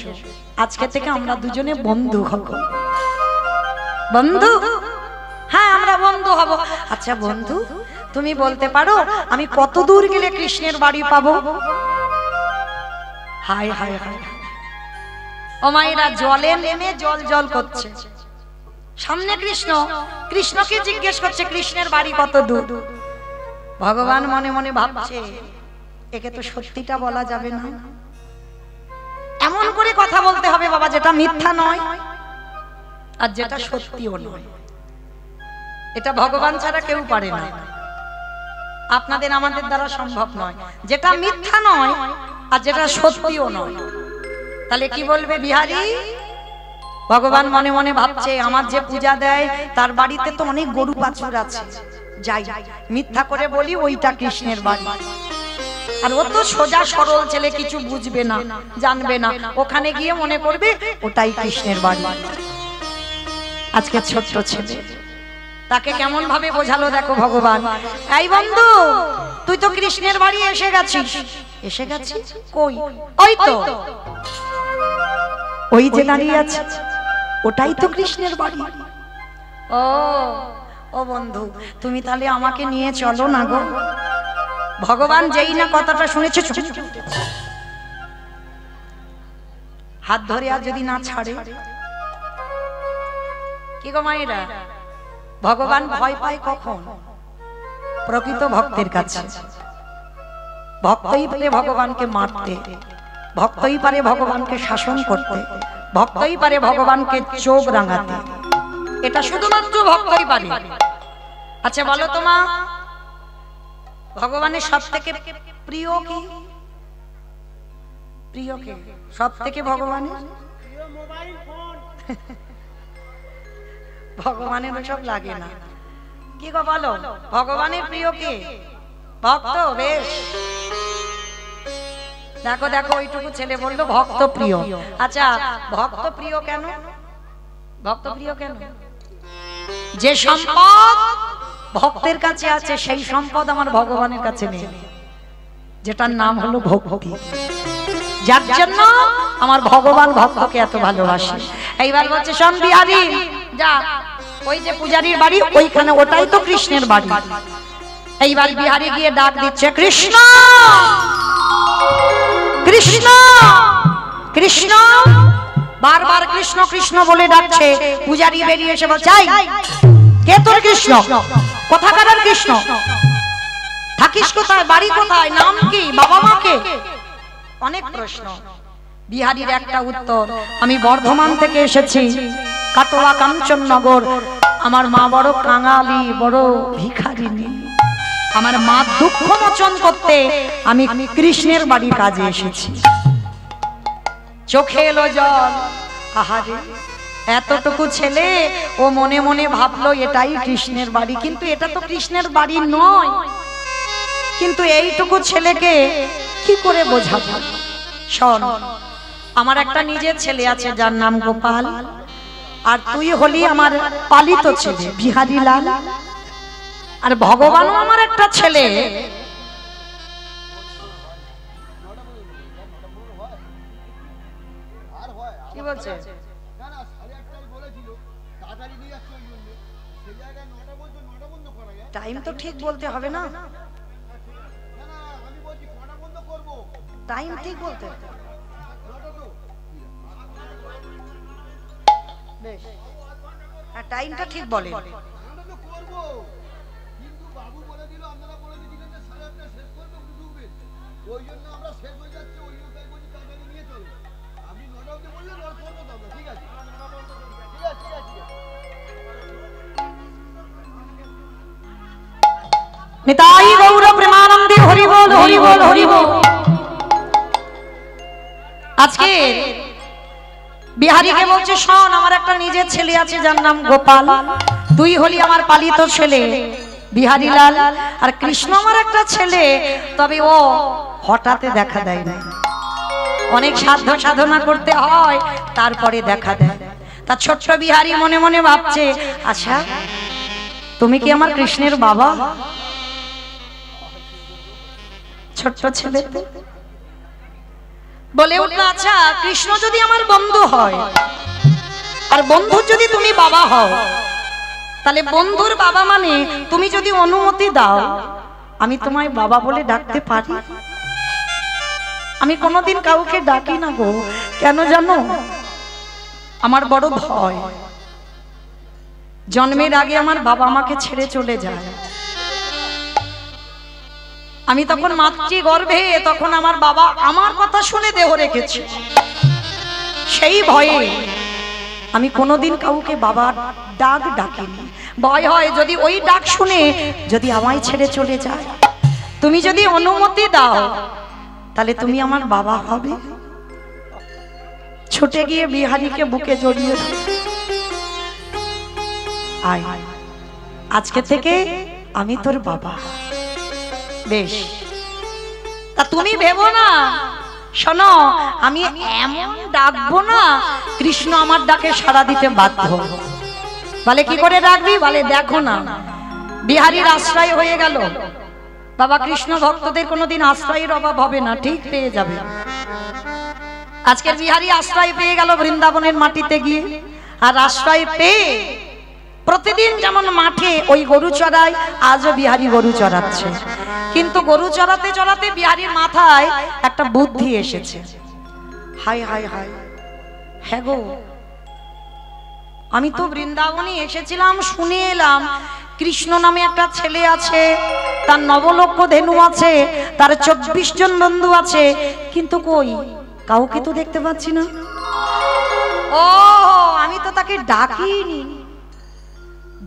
আজকে থেকে আমরা দুজনে বন্ধু হব। বন্ধু? হ্যাঁ, আমরা বন্ধু হব। আচ্ছা বন্ধু, তুমি বলতে পারো আমি কত দূর গেলে কৃষ্ণের বাড়ি পাবো? হায় হায় হায়, ও মায়েরা, জলে নেমে জল জল করছে। সামনে কৃষ্ণ, কৃষ্ণকে জিজ্ঞেস করছে কৃষ্ণের বাড়ি কত দূর। ভগবান মনে মনে ভাবছে, একে তো সত্যিটা বলা যাবে না, এমন করে কথা বলতে হবে বাবা যেটা মিথ্যা নয় আর যেটা সত্যিও নয়। এটা ভগবান ছাড়া কেউ পারে না, আপনাদের আমাদের দ্বারা সম্ভব নয়। যেটা মিথ্যা নয় আর যেটা সত্যিও নয়। তাহলে কি বলবে বিহারী? ভগবান মনে মনে ভাবছে, আমার যে পূজা দেয় তার বাড়িতে তো অনেক গরু বাছুর আছে, যাই মিথ্যা করে বলি ওইটা কৃষ্ণের বাড়ি। আর ও তো সোজা সরল ছেলে, কিছু বুঝবে না, জানবে না, ওখানে গিয়ে মনে করবে ওটাই কৃষ্ণের বাড়ি। আজকে ছোট্ট ছেলে, তাকে কেমন ভাবে বোঝালো দেখো ভগবান। এই বন্ধু, তুই তো কৃষ্ণের বাড়ি এসে গেছিস। এসে গেছিস কই? ওই তো, ওই যে দাঁড়িয়ে আছে, ওটাই তো কৃষ্ণের বাড়ি। ও ও বন্ধু, তুমি তাহলে আমাকে নিয়ে চলো না গো। ভগবান যেই না কথাটা শুনেছে, হাত ধরে আর যদি না ছাড়ে, কি গো মায়েরা, ভগবান ভয় পায় কখন? প্রকৃত ভক্তের কাছে। ভক্তই পারে ভগবানকে মারতে, ভক্তই পারে ভগবানকে শাসন করতে, ভক্তই পারে ভগবানকে চোখ রাঙাতে। এটা শুধুমাত্র ভক্তই পারে। আচ্ছা বলো তো মা, ভগবানের সব থেকে প্রিয় কি? প্রিয় কে সব থেকে? ভগবানের ভগবানের সব লাগে না, কি গো বলো? ভগবানের প্রিয় কে? ভক্ত। বেশ, দেখো দেখো, ওইটুকু ছেলে বললো ভক্ত প্রিয়। আচ্ছা, ভক্ত প্রিয় কেন? ভক্ত প্রিয় কেন? যে সম্পদ ভক্তের কাছে আছে সেই সম্পদ আমার ভগবানের কাছে নেই, যেটার নাম হলো ভক্তি। যার জন্য আমার ভগবান ভক্তকে এত ভালোবাসে। এইবার বলছে, শোন বিহারী, যা ওই যে পূজারীর বাড়ি ওইখানে, ওটাই তো কৃষ্ণের বাড়ি। এইবার বিহারী গিয়ে ডাক দিচ্ছে, কৃষ্ণ কৃষ্ণ কৃষ্ণ। বারবার কৃষ্ণ কৃষ্ণ বলে ডাকছে। পূজারী বেরিয়ে এসে বলছে, কে তোর কৃষ্ণ? কোথাকার কৃষ্ণ? থাকিস কোথায়? বাড়ি কোথায়? নাম কি? বাবা মা কে? অনেক প্রশ্ন। বিহারীর একটা উত্তর, আমি বর্ধমান থেকে এসেছি, কাটোয়া কাঞ্চননগর। আমার মা বড় কাঙালি, বড় ভিখারিনী। আমার মা দুঃখ মোচন করতে আমি কৃষ্ণের বাড়ি কাজে এসেছি। চোখে এলো জল। আহারে, এতটুকু ছেলে ও মনে মনে ভাবলো এটাই কৃষ্ণের বাড়ি, কিন্তু এটা তো কৃষ্ণের বাড়ি নয়। কিন্তু এইটুকু ছেলেকে কি করে বোঝাবো? শোন, আমার একটা নিজের ছেলে আছে যার নাম গোপাল, আর তুই হলি আমার পালিত ছেলে বিহারী লাল। আর ভগবানও আমার একটা ছেলে। কি বলছে? টাইম তো ঠিক বলতে হবে না? টাইম ঠিক বলতে বেশ, হ্যাঁ টাইমটা ঠিক বলে। নিতাই গৌর প্রেমানন্দে হরি বল হরি বল হরি বল। আজকে বিহারীকে বলছে শোন, আমার একটা নিজের ছেলে আছে যার নাম গোপাল, তুই হলি আমার পালিত ছেলে বিহারীলাল, আর কৃষ্ণ আমার একটা ছেলে, তবে ও হঠাৎ দেখা দেয় না, অনেক সাধ্য সাধনা করতে হয় তারপরে দেখা দেয়। তা ছোট্ট বিহারী মনে মনে ভাবছে, আচ্ছা তুমি কি আমার কৃষ্ণের বাবা? ছোট্ট ছেলে বলে উঠল, আচ্ছা কৃষ্ণ যদি আমার বন্ধু হয় আর বন্ধুর যদি তুমি বাবা হও, তাহলে বন্ধুর বাবা মানে তুমি যদি অনুমতি দাও আমি তোমায় বাবা বলে ডাকতে পারি? আমি কোনোদিন কাউকে ডাকি না গো, কেন জানো? আমার বড় ভয়, জন্মের আগে আমার বাবা আমাকে ছেড়ে চলে যায়, আমি তখন মাতৃ গর্ভে, তখন আমার বাবা আমার কথা শুনে দেহ রেখেছে, সেই ভয়ে আমি কোনোদিন কাউকে বাবার ডাক ডাকিনি। ভয় হয় যদি ওই ডাক শুনে যদি আমায় ছেড়ে চলে যায়, তুমি যদি অনুমতি দাও তাহলে তুমি আমার বাবা হবে। ছুটে গিয়ে বিহারীকে বুকে জড়িয়ে, আয় আজকে থেকে আমি তোর বাবা। বেশ, তা তুমি ভেবো না, শোনো আমি এমন ডাকবো না কৃষ্ণ আমার ডাকে সাড়া দিতে বাধ্য। বলে কি করে ডাকবি? বলে দেখো না, বিহারীর আশ্রয় হয়ে গেল, বাবা কৃষ্ণ ভক্তদের কোনোদিন আশ্রয়ের অভাব হবে না, ঠিক পেয়ে যাবে। আজকের বিহারী আশ্রয় পেয়ে গেল বৃন্দাবনের মাটিতে গিয়ে, আর আশ্রয় পেয়ে প্রতিদিন যেমন মাঠে ওই গরু চড়ায়, আজও বিহারী গরু চড়াচ্ছে। কিন্তু গরু চড়াতে চড়াতে বিহারীর মাথায় একটা বুদ্ধি এসেছে, হাই হাই হাই, হ্যাঁ গো আমি তো বৃন্দাবনে এসেছিলাম, শুনে এলাম কৃষ্ণ নামে একটা ছেলে আছে, তার 9 লক্ষ ধেনু আছে, তার 24 জন বন্ধু আছে, কিন্তু কই কাউকে তো দেখতে পাচ্ছি না। ও আমি তো তাকে ডাকিনি,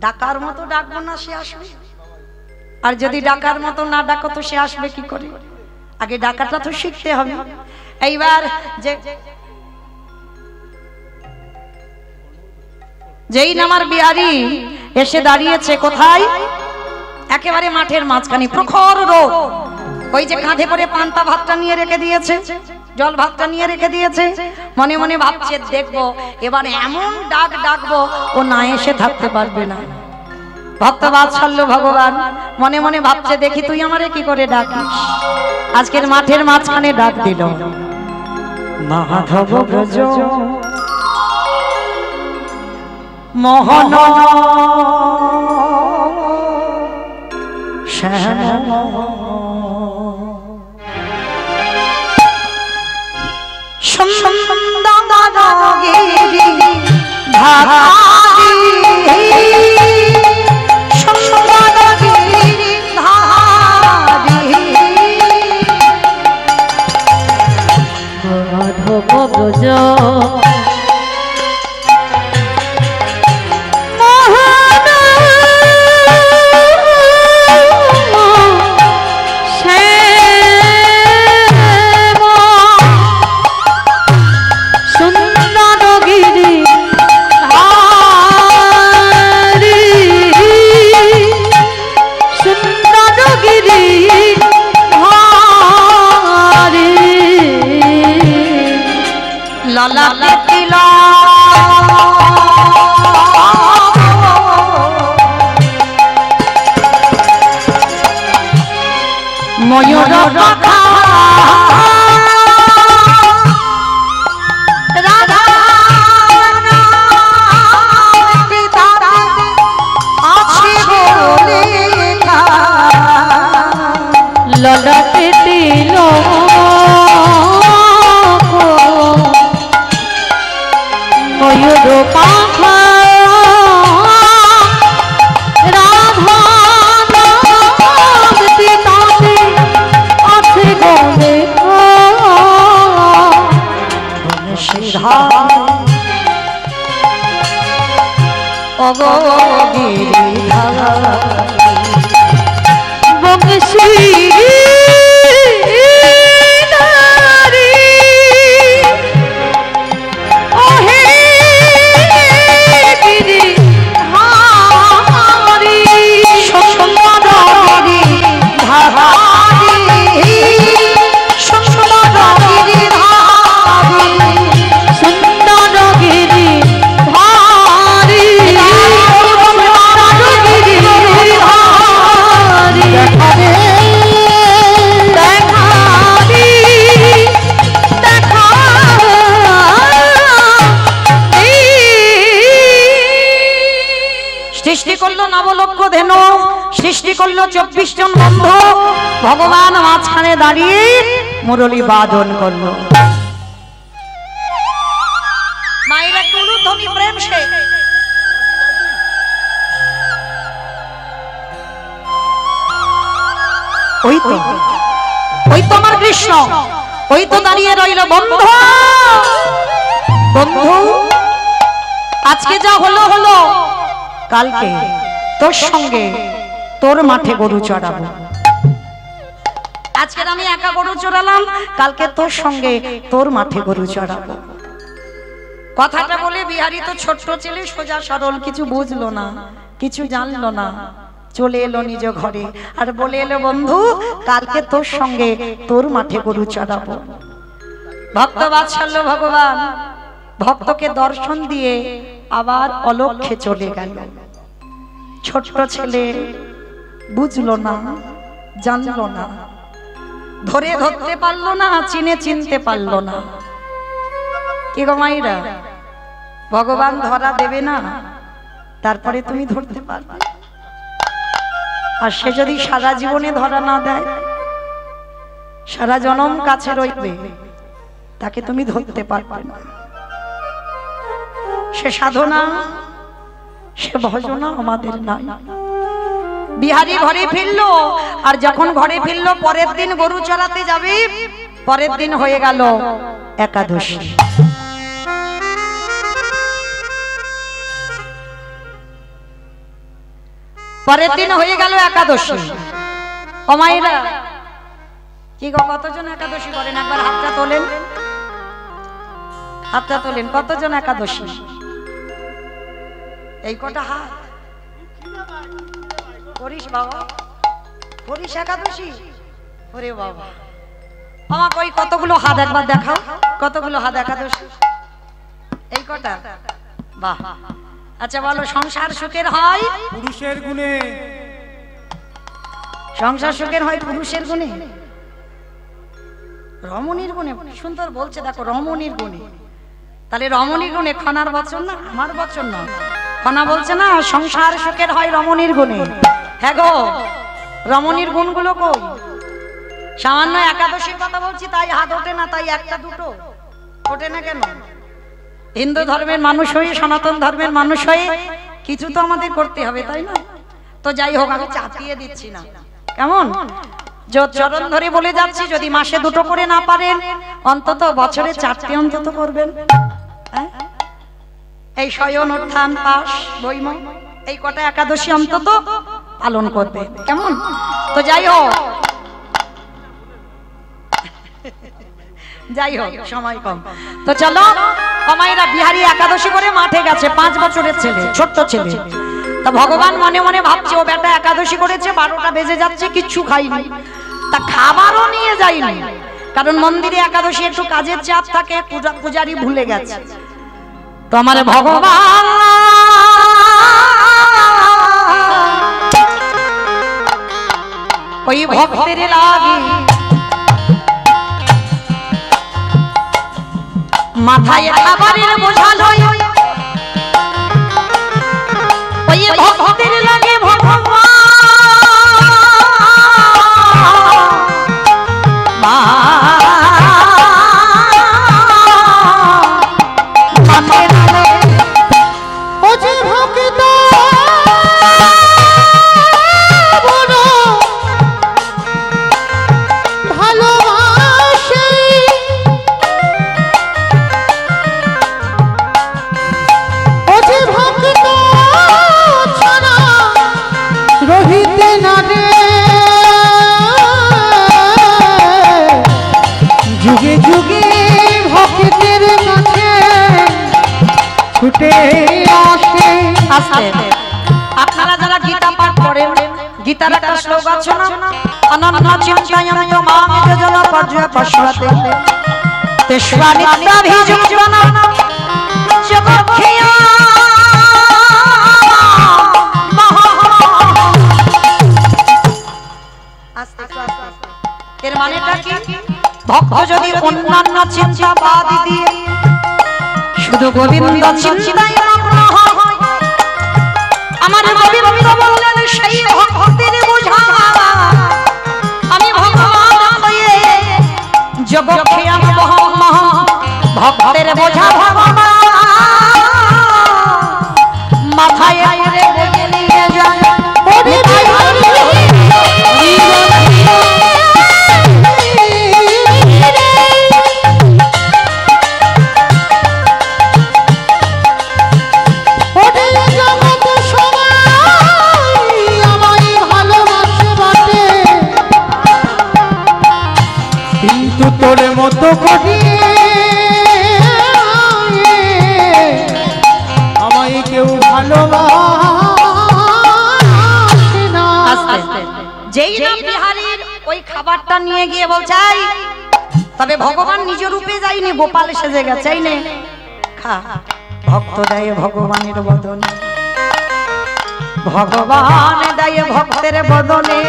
ডাকার মতো ডাকবো না সে আসবে, আর যদি ডাকার মতো না ডাকো তো সে আসবে কি করে? আগে ডাকাটা তো শিখতে হবে। এইবার যেই নামার বিহারী এসে দাঁড়িয়েছে কোথায়? একেবারে মাঠের মাঝখানে, প্রখর রোদ, ওই যে কাঁধে করে পান্তা ভাতটা নিয়ে রেখে দিয়েছে, জল ভাতটা নিয়ে রেখে দিয়েছে, মনে মনে ভাবছে দেখবো এবার এমন ডাক ডাকবো ও না এসে থাকতে পারবে না। ভক্ত বাৎসল্য ভগবান মনে মনে ভাবছে দেখি তুই আমারে কি করে ডাকিস। আজকের মাঠের মাঝখানে ডাক দিল, মাধব ব্রজ মোহন শ্যাম সুন্দরগিরি ধারি সুন্দরগিরি ধারি মাধব ব্রজ ময়ূর পাখা রাধা আছে বলে ললাটে তিলক ওগো গিরিধারী বংশী সৃষ্টি করলো 24 জন বন্ধু ভগবান মাঝখানে দাঁড়িয়ে মুরলী বাদন করলো মায়ের একটু উলুধ্বনি প্রেম সে ওই তো আমার কৃষ্ণ ওই তো দাঁড়িয়ে রইল বন্ধু বন্ধু আজকে যা হলো হলো কালকে তোর সঙ্গে তোর মাঠে গরু চড়াবো আজকে আমি একা গরু চড়ালাম কালকে তোর সঙ্গে তোর মাঠে গরু চড়াবো কথাটা বলে বিহারী তো ছোট্ট ছেলে সোজা সরল কিছু বুঝলো না কিছু জানলো না চলে এলো নিজ ঘরে আর বলে এলো বন্ধু কালকে তোর সঙ্গে তোর মাঠে গরু চড়াবো ভক্ত বাৎসল্য ভগবান ভক্তকে দর্শন দিয়ে আবার অলক্ষ্যে চলে গেল ছোট্ট ছেলে বুঝলো না জানলো না ধরে ধরতে পারলো না চিনতে পারলো না কি গো মাইরা ভগবান ধরা দেবে না তারপরে তুমি ধরতে পারবে আর সে যদি সারা জীবনে ধরা না দেয় সারা জনম কাছে রইবে তাকে তুমি ধরতে পারবে না সে সাধনা সে ভজনা আমাদের নাই বিহারী ঘরে ফিরলো আর যখন ঘরে ফিরলো পরের দিন গরু চড়াতে যাবে পরের দিন হয়ে গেল একাদশী পরের দিন হয়ে গেল একাদশী ও মায়েরা কি গো কতজন একাদশী করেন একবার হাতটা তোলেন কতজন একাদশী এই কটা হাত করিস বাবা করিস একাদশী ওরে বাবা আমাকে ওই কতগুলো হাত একবার দেখাও কতগুলো হাত একাদশী এই কটা বাহ আচ্ছা বলো সংসার সুখের হয় পুরুষের গুণে সংসার সুখের হয় পুরুষের গুণে রমণীর গুণে সুন্দর বলছে দেখো রমণীর গুণে তাহলে রমণীর গুণে খনার বচন না আমার বচন না খনা বলছে না সংসার সুখের হয় রমণীর গুণে হ্যাঁ গো রমণীর গুণগুলো কই সামান্য একাদশীর কথা বলছি তাই হাত ওঠে না তাই একটা দুটো ওঠে না কেন হিন্দু ধর্মের মানুষ হয়ে সনাতন ধর্মের মানুষ হয়ে কিছু তো আমাদের করতে হবে তাই না তো যাই হোক আমি চাপিয়ে দিচ্ছি না কেমন চরণ ধরে বলে যাচ্ছি যদি মাসে দুটো করে না পারেন অন্তত বছরে 4টে অন্তত করবেন এই শয়ন উত্থান পাশ বৈম এই কটা একাদশী অন্তত পালন করবে কেমন তো যাই হোক সময় কম তো চলো আমায়রা বিহারী একাদশী করে মাঠে গেছে 5 বছরের ছেলে ছোট্ট ছেলে তা ভগবান মনে মনে ভাবছে ও বেটা একাদশী করেছে 12টা বেজে যাচ্ছে কিচ্ছু খাইনি তা খাবারও নিয়ে যায়নি কারণ মন্দিরে একাদশী একটু কাজের চাপ থাকে পূজারি ভুলে গেছে তো আমার ভগবান ওই ভক্তের লাগি মাথায় খাবারের বোঝা লই ওই ভক্তের লাগে ভগবান আসে। আস্তে আপনারা যারা গীতা পাঠ করেন গীতার একটা শ্লোক আছে না, অনন্য চিন্তায়ন্ত মাং যোজনা পর্যয় পশ্চাতে তেষ্বা নিত্যাভিযুক্তনা জগৎক্ষয়া। এর মানেটা কি? ভক্ত যদি অন্যান্য চিন্তা বাদ দিয়ে শুধু গোবিন্দ চিন্তায় মগ্ন হয়, আমার গোবিন্দ বললেন সেই ভক্তের বোঝা আমি ভগবান হয়ে জগৎক্ষয়া ভক্তের বোঝা ভগবান মাথায় রে বয়ে নিয়ে যায়। তোর মতো করি আমায় কেউ ভালোবাসে না। যেই না বিহারীর ওই খাবারটা নিয়ে গিয়ে বলছে তবে ভগবান নিজ রূপে যায়নি, গোপাল সেজে গেছে, এই নে খা। ভক্ত দেয় ভগবানের বদনে, ভগবান দেয় ভক্তের বদনে।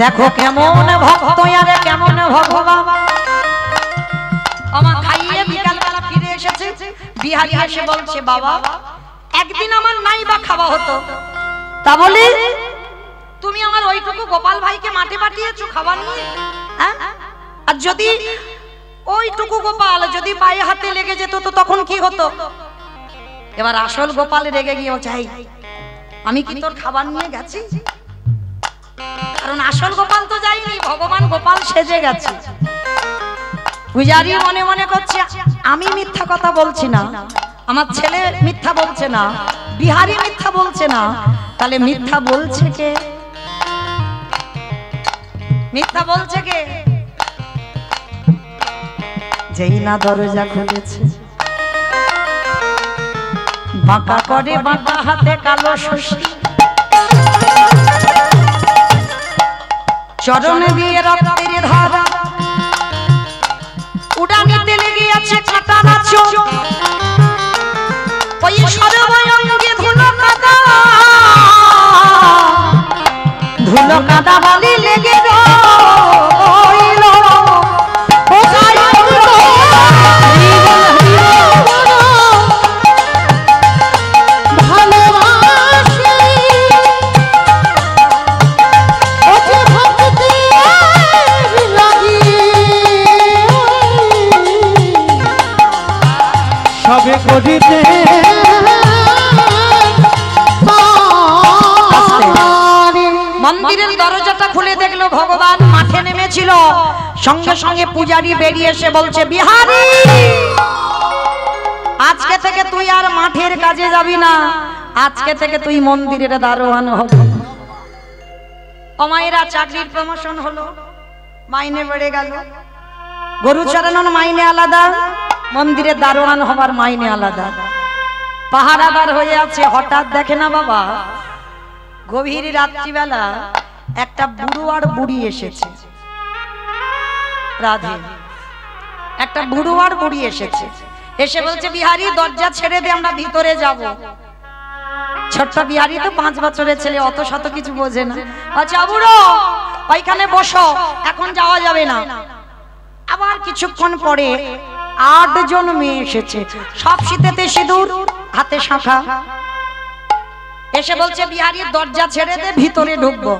দেখো কেমন ভক্ত আরে কেমন ভগবান। আমার খাইয়ে বিকালবেলা ফিরে এসেছে, বিহারী এসে বলছে বাবা একদিন আমার নাই বা খাওয়া হতো, তা বলে তুমি আমার ওইটুকু গোপাল ভাইকে মাঠে পাঠিয়েছো খাবার নিয়ে, হ্যাঁ? আর যদি ওইটুকু গোপাল যদি পায়ে হাতে লেগে যেত তো তখন কি হতো? এবার আসল গোপাল রেগে গিয়ে চাই আমি কি তোর খাবার নিয়ে গেছি? কারণ আসল গোপাল তো যায়নি, ভগবান গোপাল সেজে গেছে। পূজারী মনে মনে করছে আমি মিথ্যা কথা বলছি না, আমার ছেলে মিথ্যা বলছে না, বিহারী মিথ্যা বলছে না, তাহলে মিথ্যা বলছে কে? মিথ্যা বলছে কে? যেই না দরজা খুলেছে বাঁকা করে বাঁকা হাতে কালো শশী চরণ দিয়ে রক্তের ধারা উড়ানিতে লেগে আছে কাটানা চোখ, ওই সর্বঙ্গে ধুলো কাদা বালি লেগে রইল। সবে করিতে মন্দিরের দরজাটা খুলে দেখলো ভগবান মাঠে নেমেছিল। সঙ্গে সঙ্গে পূজারী বেরিয়ে এসে বলছে বিহারী আজকে থেকে তুই আর মাঠের কাজে যাবি না, আজকে থেকে তুই মন্দিরের দারোয়ান হবি। অমায়েরা চাকরির প্রমোশন হলো, মাইনে বেড়ে গেল। গরু চড়ানোর মাইনে আলাদা, মন্দিরের দারোয়ান হবার মাইনে আলাদা। পাহারাদার হয়ে আছে, হঠাৎ দেখে না বাবা গভীর রাত্রিবেলা একটা বুড়ো আর বুড়ি এসেছে। রাধে একটা বুড়ো আর বুড়ি এসেছে, এসে বলছে বিহারী দরজা ছেড়ে দে আমরা ভিতরে যাব। ছোট্ট বিহারী তো 5 বছরের ছেলে, অত শত কিছু বোঝে না। আচ্ছা বুড়ো ওইখানে বসো, এখন যাওয়া যাবে না। আবার কিছুক্ষণ পরে 8 জন মেয়ে এসেছে, সব শীতেতে সিঁদুর, হাতে শাঁখা। এসে বলছে বিহারী দরজা ছেড়ে দে ভিতরে ঢুকবো।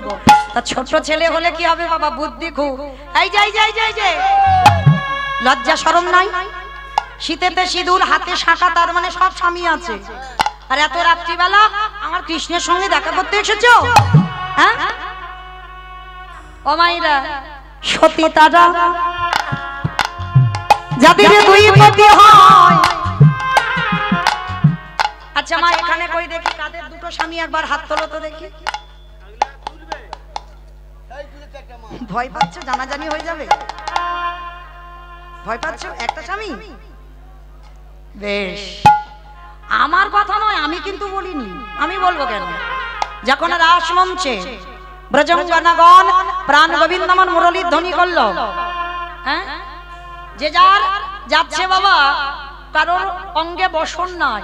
তা ছোট ছেলে হলে কি হবে বাবা, বুদ্ধি খুব। এই যাই যাই যাই যাই, লজ্জা শরম নাই? শীতেতে সিঁদুর, হাতে শাঁখা, তার মানে সব স্বামী আছে। আর এত রাত্রিবেলা আমার কৃষ্ণের সঙ্গে দেখা করতে এসেছো? হ্যাঁ ও মাইরা সতী তারা যাদের দুই পতি হয়। আচ্ছা মা এখানে কই দেখি কাদের দুটো স্বামী, একবার হাত তোলো তো দেখি। ভয় পাচ্ছ? জানাজানি হয়ে যাবে, ভয় পাচ্ছ? একটা স্বামী বেশ। আমার কথা নয়, আমি কিন্তু বলিনি, আমি বলবো কেন? যখন রাস মঞ্চে ব্রজঙ্গনাগণ প্রাণ গোবিন্দমন মুরলীর ধ্বনি করলো, হ্যাঁ, যে যার যাচ্ছে বাবা, কারোর অঙ্গে বসন নাই,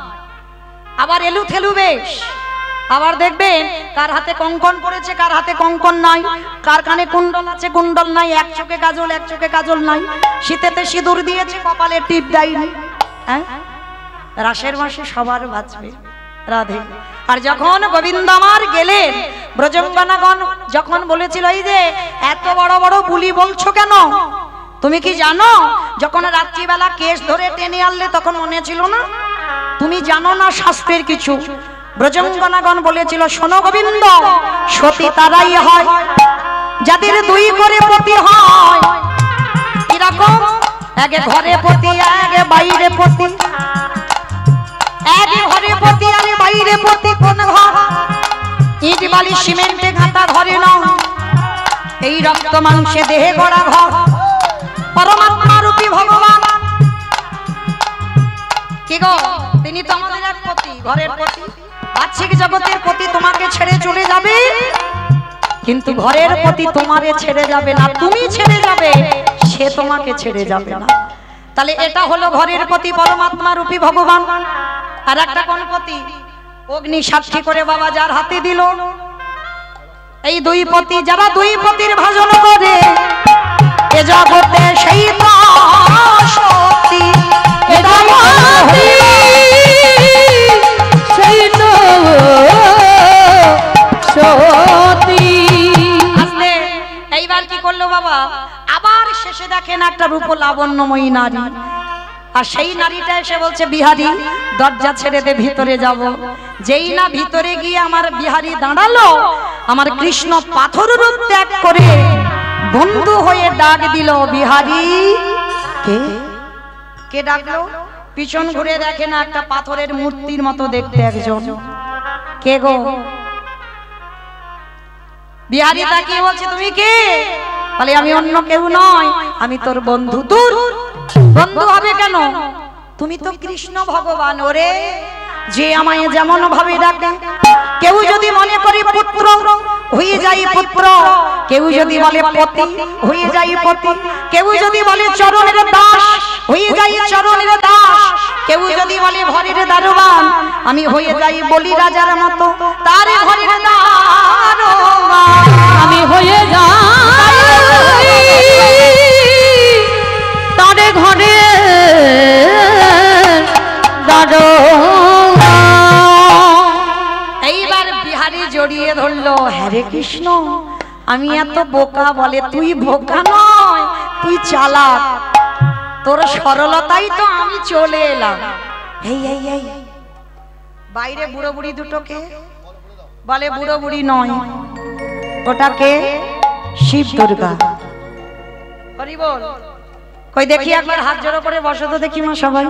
আবার এলু থেলু বেশ, আবার দেখবেন কার হাতে কঙ্কন পড়েছে, কার হাতে কঙ্কন নাই, কার কানে কুণ্ডল আছে কুণ্ডল নাই, এক চোখে কাজল এক চোখে কাজল নাই, শীতেতে সিঁদুর দিয়েছে কপালে টিপ দেয়নি। হ্যাঁ, রাসের মাসে সবার বাঁচবে রাধে। আর যখন গোবিন্দ আমার গেলেন, ব্রজঙ্গনাগণ যখন বলেছিল এই যে এত বড় বড় বুলি বলছো কেন, তুমি কি জানো যখন রাত্রিবেলা কেশ ধরে টেনে আনলে তখন মনে ছিল না? তুমি জানো না শাস্ত্রের কিছু? ব্রজঙ্গনাগণ বলেছিল শোনো গোবিন্দ, সতী তারাই হয় যাদের দুই করে পতি হয়। কিরকম? আগে ঘরে পতি, আগে বাইরে পতি, আগে ঘরে পতি আগে বাইরে পতি। কোন ঘর? ইট বালি সিমেন্টে ঘাটা ঘরে নয়, এই রক্ত মাংসে দেহে গড়া ঘর পরমাত্মা রূপী ভগবান। কি গো, তিনি তো আমাদের এক পতি, ঘরের পতি, বাহ্যিক জগতের পতি তোমাকে ছেড়ে চলে যাবে, কিন্তু ঘরের পতি তোমারে ছেড়ে যাবে না, তুমি ছেড়ে যাবে, সে তোমাকে ছেড়ে যাবে না। তাহলে এটা হলো ঘরের পতি পরমাত্মা রূপী ভগবান। আর একটা কোন পতি? অগ্নি সাক্ষী করে বাবা যার হাতে দিল। এই দুই পতি, যারা দুই পতির ভজন করে এ জগতে সেই তো সতী, সেই তো সতী। আসলে এইবার কি করলো বাবা, আবার শেষে দেখেন একটা রূপ লাবণ্যময়ী নারী, আর সেই নারীটা এসে বলছে বিহারী দরজা ছেড়ে দে, ভিতরে যাব। যেই না ভিতরে গিয়ে আমার বিহারী দাঁড়ালো, আমার কৃষ্ণ পাথর রূপ ত্যাগ করে বন্ধু হয়ে ডাক দিল, বিহারী। কে কে ডাকলো? পিছন ঘুরে দেখে না একটা পাথরের মূর্তির মতো দেখতে একজন। কে গো? বিহারী তাকিয়ে বলছে তুমি কে? বলে আমি অন্য কেউ নয়, আমি তোর বন্ধু। দূর, বন্ধু হবে কেন? তুমি তো কৃষ্ণ ভগবান। ওরে, যে আমায় যেমন ভাবে ডাকে, কেউ যদি মনে করি পুত্র হয়ে যাই পুত্র, কেউ যদি বলে পতি হয়ে যাই পতি, কেউ যদি বলে চরণের দাস হয়ে যাই চরণের দাস, কেউ যদি বলে ঘরের দারোয়ান, আমি হয়ে যাই বলি রাজার মতো তার ঘরের দারোয়ান। আমি হয়ে যাই তার ঘরে দারোয়ান। এইবার বিহারী জড়িয়ে ধরলো, হরে কৃষ্ণ আমি এত বোকা? বলে তুই বোকা নয়, তুই চালাক, তোর সরলতাই তো আমি চলে এলাম। এই এই এই বাইরে বুড়ো বুড়ি দুটোকে বলে বুড়ো বুড়ি নয়, ওটাকে শিব দুর্গা। হরি বল। কই দেখি একবার হাত জোড়ো করে বসো তো দেখি মা সবাই।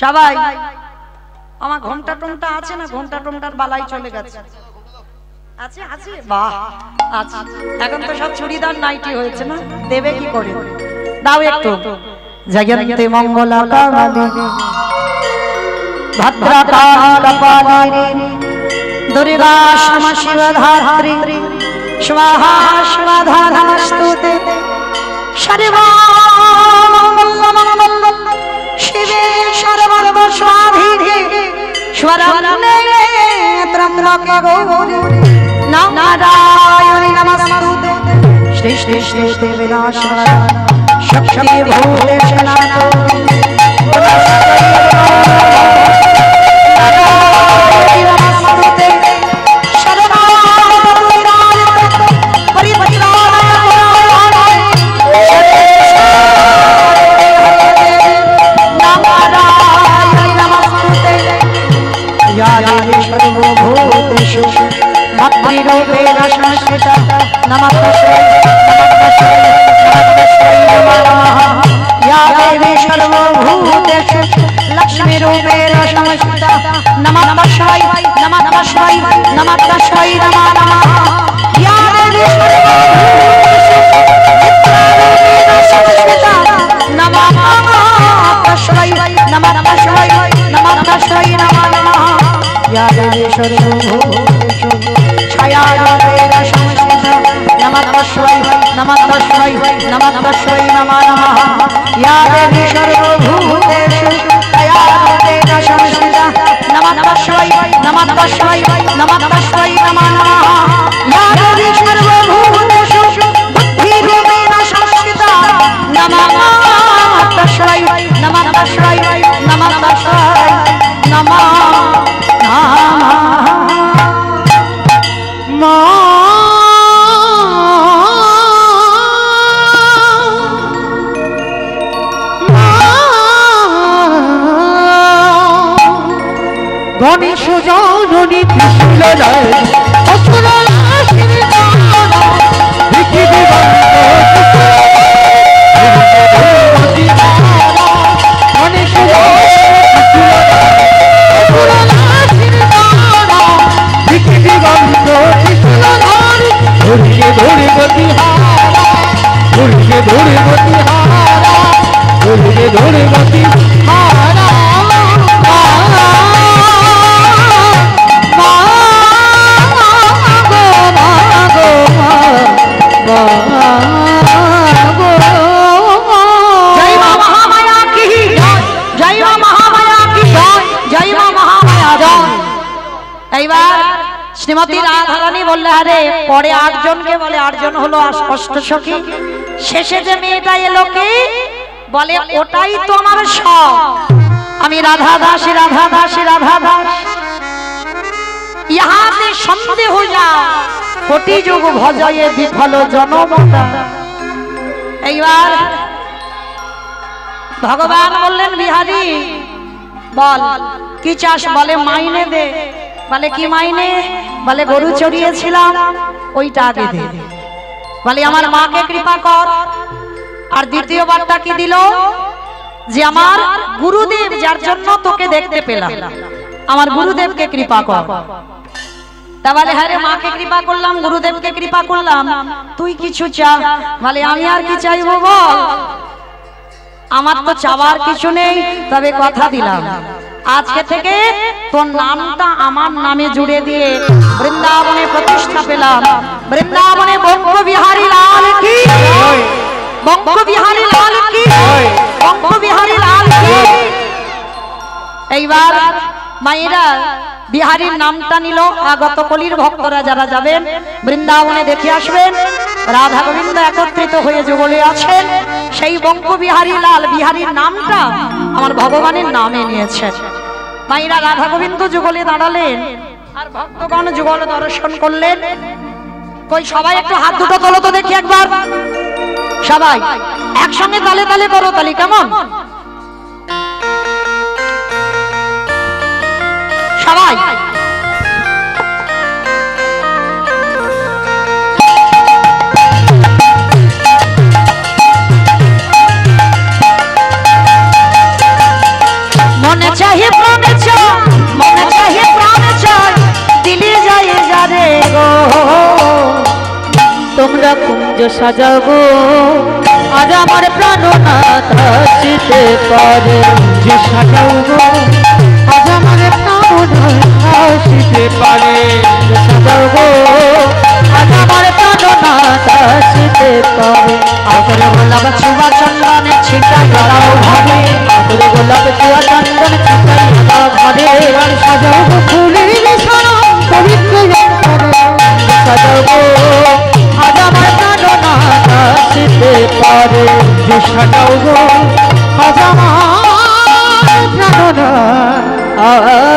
সবাই আমার ঘন্টা টমটা আছে না? ঘন্টা টমটার বালাই চলে গেছে। আছে আছে, বাহ আছে। এখন তো সব চুড়িদার নাইটি হয়েছে না, দেবে কি করে? দাও একটু। জগন্তে মঙ্গলা কালী ভদ্রকালী কপালিনী দুর্গা ক্ষমা শিবধাত্রী স্বাহা স্বাধা নমস্তুতে। সর্বমঙ্গলমঙ্গলম শিবে সর্বর্ব স্বাধিধে স্বরণ্যে ত্রম্বকে গৌরি নারায়ণী নমস্তুতে। শ্রী শ্রী শ্রী শ্রী বিনাশায় শক্তি ভূতেশে নারায়ণী নমস্তুতে। सर्वभूतेषु भक्तिरूपेण संस्थिता नमस्तस्यै नमः। या देवी सर्वभूतेषु लक्ष्मीरूपेण संस्थिता नमस्तस्यै नमस्तस्यै नमस्तस्यै नमो नमः। या देवी सर्वभूतेषु विद्यारूपेण संस्थिता नमः। तस्मै नमः तस्मै नमः तस्मै नमः नमः या देवी सर्वभूतेषु छायारूपेण संस्थिता नमः तस्मै नमः तस्मै नमः तस्मै नमः नमः या देवी सर्वभूतेषु छायारूपेण संस्थिता नमः तस्मै नमः तस्मै नमः तस्मै नमः नमः या देवी सर्वभूतेषु बुद्धिरूपेण संस्थिता नमः तस्मै नमः तस्मै नमः तस्मै नमः গণেশ জননী ত্রিশূলধর অসুরর আশীর্বাদ ভিকি গণেশ ভিকি দিগন্ত ত্রিশূলধর ধরিয়ে ধরে গতিহারা ধরিয়ে ধরে গতিহারা ধরিয়ে ধরে গতিহারা श्रीमती राधा रानी बोले अरे पड़े 8 जन के बोले 8 जन हलो अष्टसखी शेषे जे मेয়েটা এলো কি বলে ওটাই তো আমার সব আমি রাধা দাসী রাধা দাসী রাধা দাস यहाँ से সন্দেহ हो जा কোটি যুগ ভজয়ে বিফল জনমতা এইবার ভগবান বললেন বিহারী বল কি চাস বলে মাইনে দে বলে কি মাইনে বলে গরু চড়িয়েছিলাম ওইটা আগে দে বলে আমার মাকে কৃপা কর আর দ্বিতীয় বারটা কি দিল যে আমার গুরুদেব যার জন্য তোকে দেখতে পেলাম আমার গুরুদেবকে কৃপা কর তা বলে হ্যাঁ রে মাকে কৃপা করলাম গুরুদেবকে কৃপা করলাম তুই কিছু চা বলে আমি আর কি চাইবো বল আমার তো চাওয়ার কিছু নেই তবে কথা দিলাম আজকে থেকে তোর নামটা আমার নামে জুড়ে দিয়ে বৃন্দাবনে প্রতিষ্ঠা পেলাম বৃন্দাবনে বঙ্গ বিহারী লাল কি বঙ্গ বিহারী লাল কি বঙ্গ বিহারী লাল কি এইবার মায়েরা বিহারীর নামটা নিল আগত কলির ভক্তরা যারা যাবেন বৃন্দাবনে দেখে আসবেন রাধা গোবিন্দ একত্রিত হয়ে যুগলে আছেন সেই বঙ্গ বিহারী লাল বিহারীর নামটা আমার ভগবানের নামে নিয়েছেন মায়েরা রাধা গোবিন্দ যুগলে দাঁড়ালেন আর ভক্তগণ যুগল দর্শন করলেন কই সবাই একটু হাত দুটো তোলো তো দেখি একবার সবাই একসঙ্গে তালে তালে করো তালি কেমন সবাই মনে চাহে প্রাণে চায় মনে চাহে প্রাণে চায় দিলে যায় যারে গো তোমরা কুঞ্জ সাজাবো আজ আমার প্রাণনাথ আসিতে পারে যে সাজাও গো আজ আমার প্রাণনাথ আসিতে পারে সাজাবো আজ আমার প্রাণনাথ আসিতে পারে আতরে গোলাপ চুবা চন্দনে ছিটাই দাও ভাবে আতরে গোলাপ চুয়া চন্দন ছিটাই দাও ঘরে সাজাও গো ফুলের বিছানা পবিত্র সাজাবো আজ আমার প্রাণনাথ আসিতে পারে যে সাজাও গো আজ আমার প্রাণনাথ